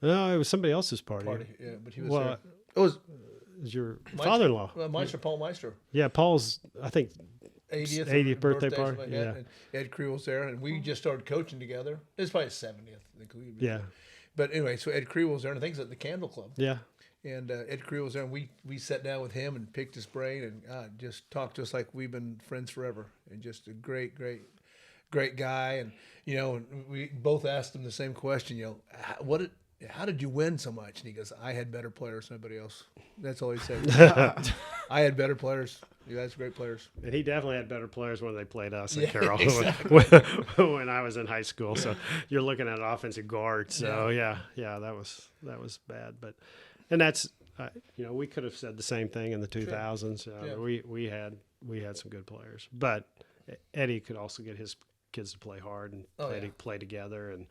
No, it was somebody else's party. Yeah, but he was Well, there. It was. is your father-in-law. Meister, Paul Meister. Yeah, Paul's, I think, 80th birthday something party. like Yeah. that. And Ed Creel was there, and we just started coaching together. It was probably his 70th. I think Yeah. But anyway, so Ed Creel was there, and I think it was at the Candle Club. Yeah. And Ed Creel was there, and we sat down with him and picked his brain and just talked to us like we've been friends forever. And just a great guy. And, we both asked him the same question, how did you win so much? And he goes, I had better players than anybody else. That's all he said. I had better players. You guys are great players. And he definitely had better players when they played us at Yeah, Carroll exactly. when I was in high school. So you're looking at an offensive guard. So yeah, that was bad. And that's we could have said the same thing in the 2000s. Yeah. We had some good players, but Eddie could also get his kids to play hard and play together. And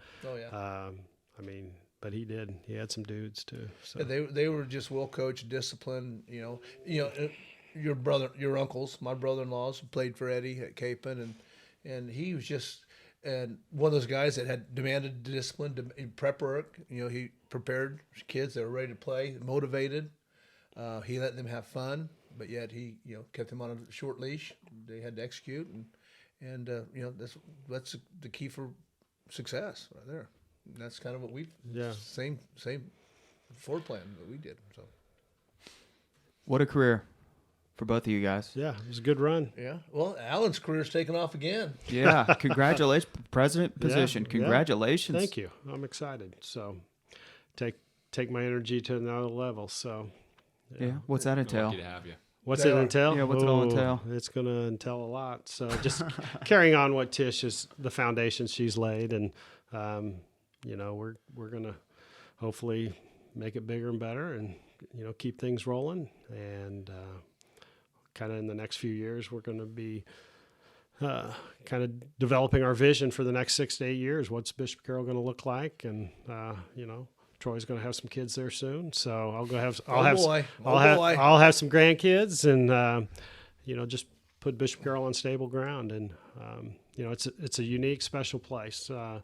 but he did. He had some dudes too. So they were just well coached, disciplined. Your uncles, my brother-in-laws played for Eddie at Capon, and he was just one of those guys that had demanded discipline, prep work. He prepared kids that were ready to play, motivated. He let them have fun, but yet he kept them on a short leash. They had to execute, and that's the key for success right there. And that's kind of what same forward plan that we did. So What a career for both of you guys. yeah, it was a good run. yeah. Well, Alan's career's taken off again. Yeah, congratulations, president position. Yeah. Congratulations. Thank you. I'm excited. So take my energy to another level. So Yeah, what's that entail? Lucky to have you. what's They it are. entail? Yeah, what's it all entail? It's going to entail a lot. So just carrying on what the foundation she's laid, and we're going to hopefully make it bigger and better, and keep things rolling. And kind of in the next few years, we're going to be kind of developing our vision for the next 6 to 8 years. What's Bishop Carroll going to look like? And Troy's going to have some kids there soon, so I'll have some grandkids, and just put Bishop Carroll on stable ground. And it's a unique, special place. A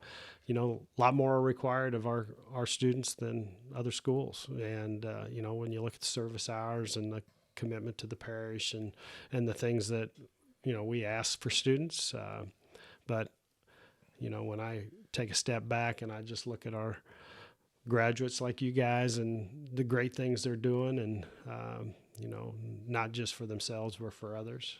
lot more are required of our students than other schools. And when you look at the service hours and the commitment to the parish and the things that we ask for students, but when I take a step back and I just look at our graduates like you guys and the great things they're doing, and not just for themselves but for others,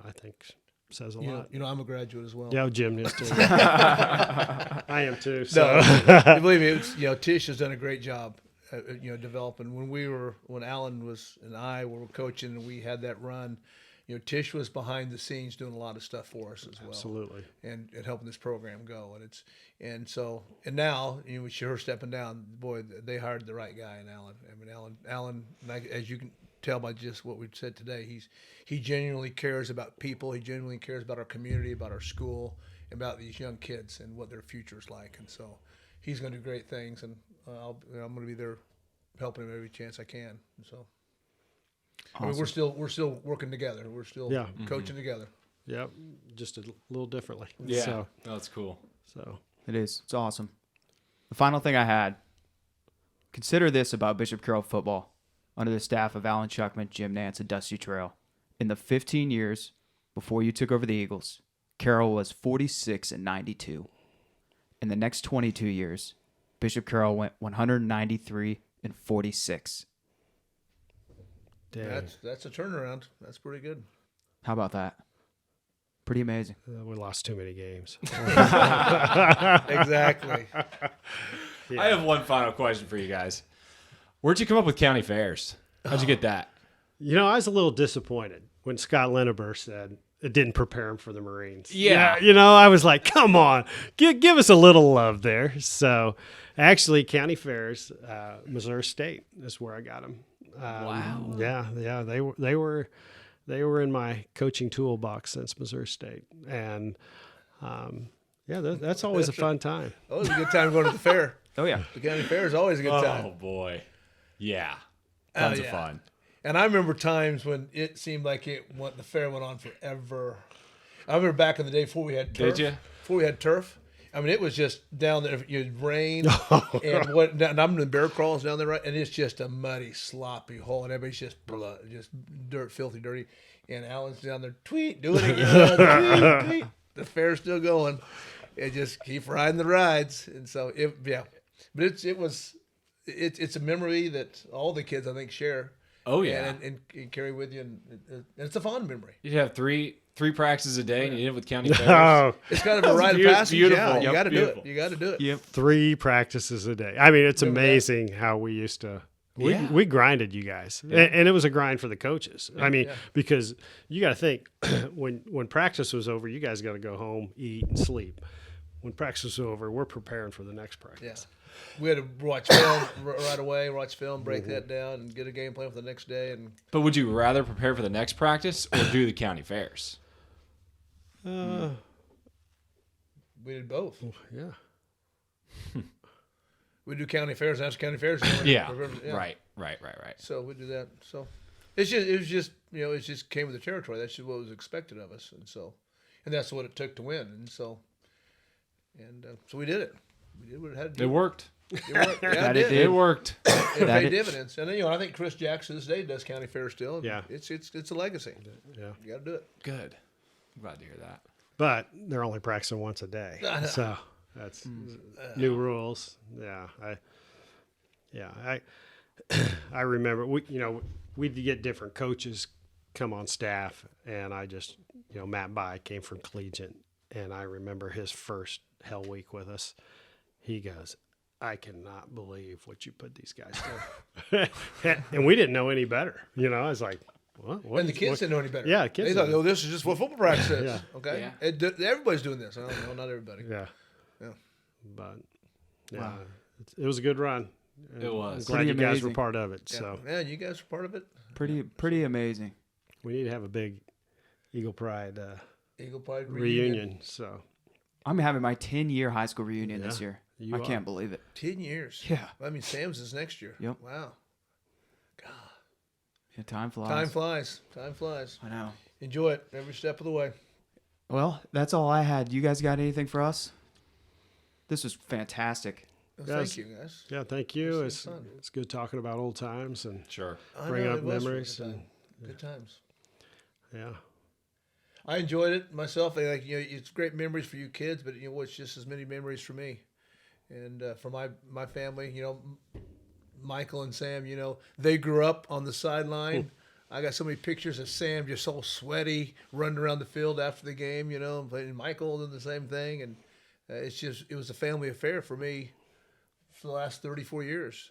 I think says a lot. I'm a graduate as well. Yeah, Jim is too. I am too. So. No, believe me, Tish has done a great job, developing. When Alan and I were coaching and we had that run, Tish was behind the scenes doing a lot of stuff for us as well. Absolutely. And helping this program go. And now, with her stepping down, boy, they hired the right guy in Alan. I mean, Alan, as you can tell by just what we've said today, he genuinely cares about people. He genuinely cares about our community, about our school, about these young kids and what their future's like. And so he's going to do great things, and I'm going to be there helping him every chance I can. And so. Awesome. I mean, we're still working together. We're still coaching together. Yep, just a little differently. Yeah, So, that's cool. so It is. It's awesome. The final thing I had, consider this about Bishop Carroll football under the staff of Alan Schuckman, Jim Nance, and Dusty Trail. In the 15 years before you took over the Eagles, Carroll was 46-92. In the next 22 years, Bishop Carroll went 193-46. dang. That's a turnaround. That's pretty good. How about that? Pretty amazing. We lost too many games. Exactly. I have one final question for you guys. Where'd you come up with county fairs? How'd you get that? I was a little disappointed when Scott Lineber said it didn't prepare him for the Marines. Yeah. I was like, come on, give us a little love there. So actually, county fairs, Missouri State is where I got them. Wow. Yeah. They were in my coaching toolbox since Missouri State. And that's always a fun time. Always a good time going to the fair. Oh, yeah. The county fair is always a good time. Oh, boy. Yeah. Tons of yeah. fun. And I remember times when it seemed like the fair went on forever. I remember back in the day before we had turf. Did you? Before we had turf, I mean, it was just down there. It rained, and I'm in the bear crawls down there, right? And it's just a muddy, sloppy hole, and everybody's just blood, just dirt, filthy, dirty. And Alan's down there, doing it again, tweet. The fair's still going. And just keep riding the rides, and so but it's a memory that all the kids I think share. Oh yeah, and carry with you, and it's a fond memory. You have three practices a day, and you end with county fairs. Oh, It's kind of a rite of passage. beautiful. Yeah, you Yep, got to do beautiful. it. You got to do it. Yep. 3 practices a day. I mean, it's Remember amazing how we used to. Yeah. We grinded you guys, and it was a grind for the coaches. I mean, because you got to think when practice was over, you guys got to go home, eat, and sleep. When practice was over, we're preparing for the next practice. Yeah. We had to watch film right away, break that down, and get a game plan for the next day. And But would you rather prepare for the next practice or do the county fairs? we did both. Yeah. We do county fairs after county fairs. Yeah. Right. So we do that. So it just came with the territory. That's just what was expected of us, and that's what it took to win. And so we did it. We did what it had to do. It worked. It worked. Yeah, That it it did. did. It worked. It That paid it- dividends. And I think Chris Jackson this day does county fair still. Yeah. It's a legacy. Yeah. You got to do it. Good. I'm glad to hear that. But they're only practicing once a day, I know. so that's new rules. Yeah, I remember we'd get different coaches come on staff, and I just Matt By came from collegiate, and I remember his first hell week with us. He goes, I cannot believe what you put these guys through, and we didn't know any better. I was like, what? And the kids didn't know any better. Yeah, kids They thought, didn't. this is just what football practice is. Yeah. Okay. Yeah. Everybody's doing this. I don't know, not everybody. Yeah. Yeah. But yeah, Wow. it was a good run. And It was. I'm glad you Pretty guys were amazing. part of it. Yeah. So Man, you guys were part of it. Pretty amazing. we need to have a big Eagle Pride Eagle Pride reunion. So I'm having my 10-year high school reunion this Yeah, year. you I are. can't believe it. 10 years. Yeah. I mean, Sam's is next year. Yep. Wow. Yeah, time flies. Time flies. Time flies. I know. Enjoy it every step of the way. Well, that's all I had. You guys got anything for us? This was fantastic. Well, Yes. thank you, guys. yeah, thank you. This It's was fun. it's good talking about old times and Sure. I bring know, up it was memories Good, and time. Good times. yeah. I enjoyed it myself. It's great memories for you kids, but it's just as many memories for me, and for my family. Michael and Sam. They grew up on the sideline. I got so many pictures of Sam just all sweaty, running around the field after the game. And Michael did the same thing, and it was a family affair for me for the last 34 years.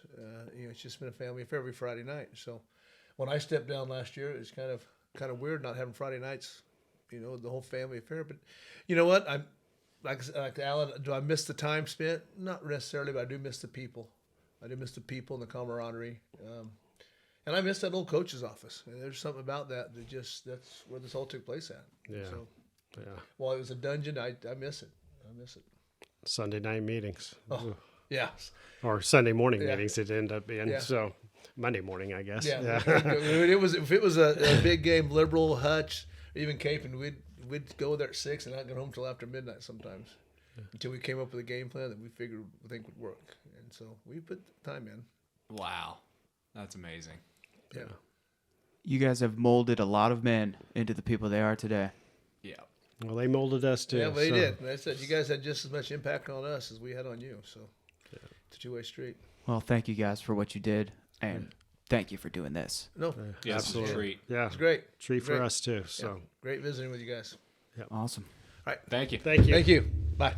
It's just been a family affair every Friday night. So when I stepped down last year, it's kind of weird not having Friday nights. The whole family affair. But you know what? I'm like Alan. Do I miss the time spent? Not necessarily, but I do miss the people. I do miss the people and the camaraderie. And I miss that old coach's office. And there's something about that's where this all took place at. Yeah. So Yeah. while it was a dungeon, I miss it. I miss it. Sunday night meetings. Oh, yeah. Or Sunday morning Yeah. meetings it ended up being. Yeah. So Monday morning, I guess. Yeah. If it was a big game, Liberal, Hutch, even Capon, we'd go there at 6 and not get home till after midnight sometimes. Until we came up with a game plan that we think would work. And so we put the time in. Wow. That's amazing. Yeah. You guys have molded a lot of men into the people they are today. Yeah. Well, they molded us too. Yeah, well, they so- did. I said you guys had just as much impact on us as we had on you. So it's a two-way street. Well, thank you guys for what you did, and thank you for doing this. No, Yeah, this was a Absolutely. treat. Yeah. it's great. Treat for Great. us too. So Great visiting with you guys. Awesome. Thank you. thank you. Thank you. Bye.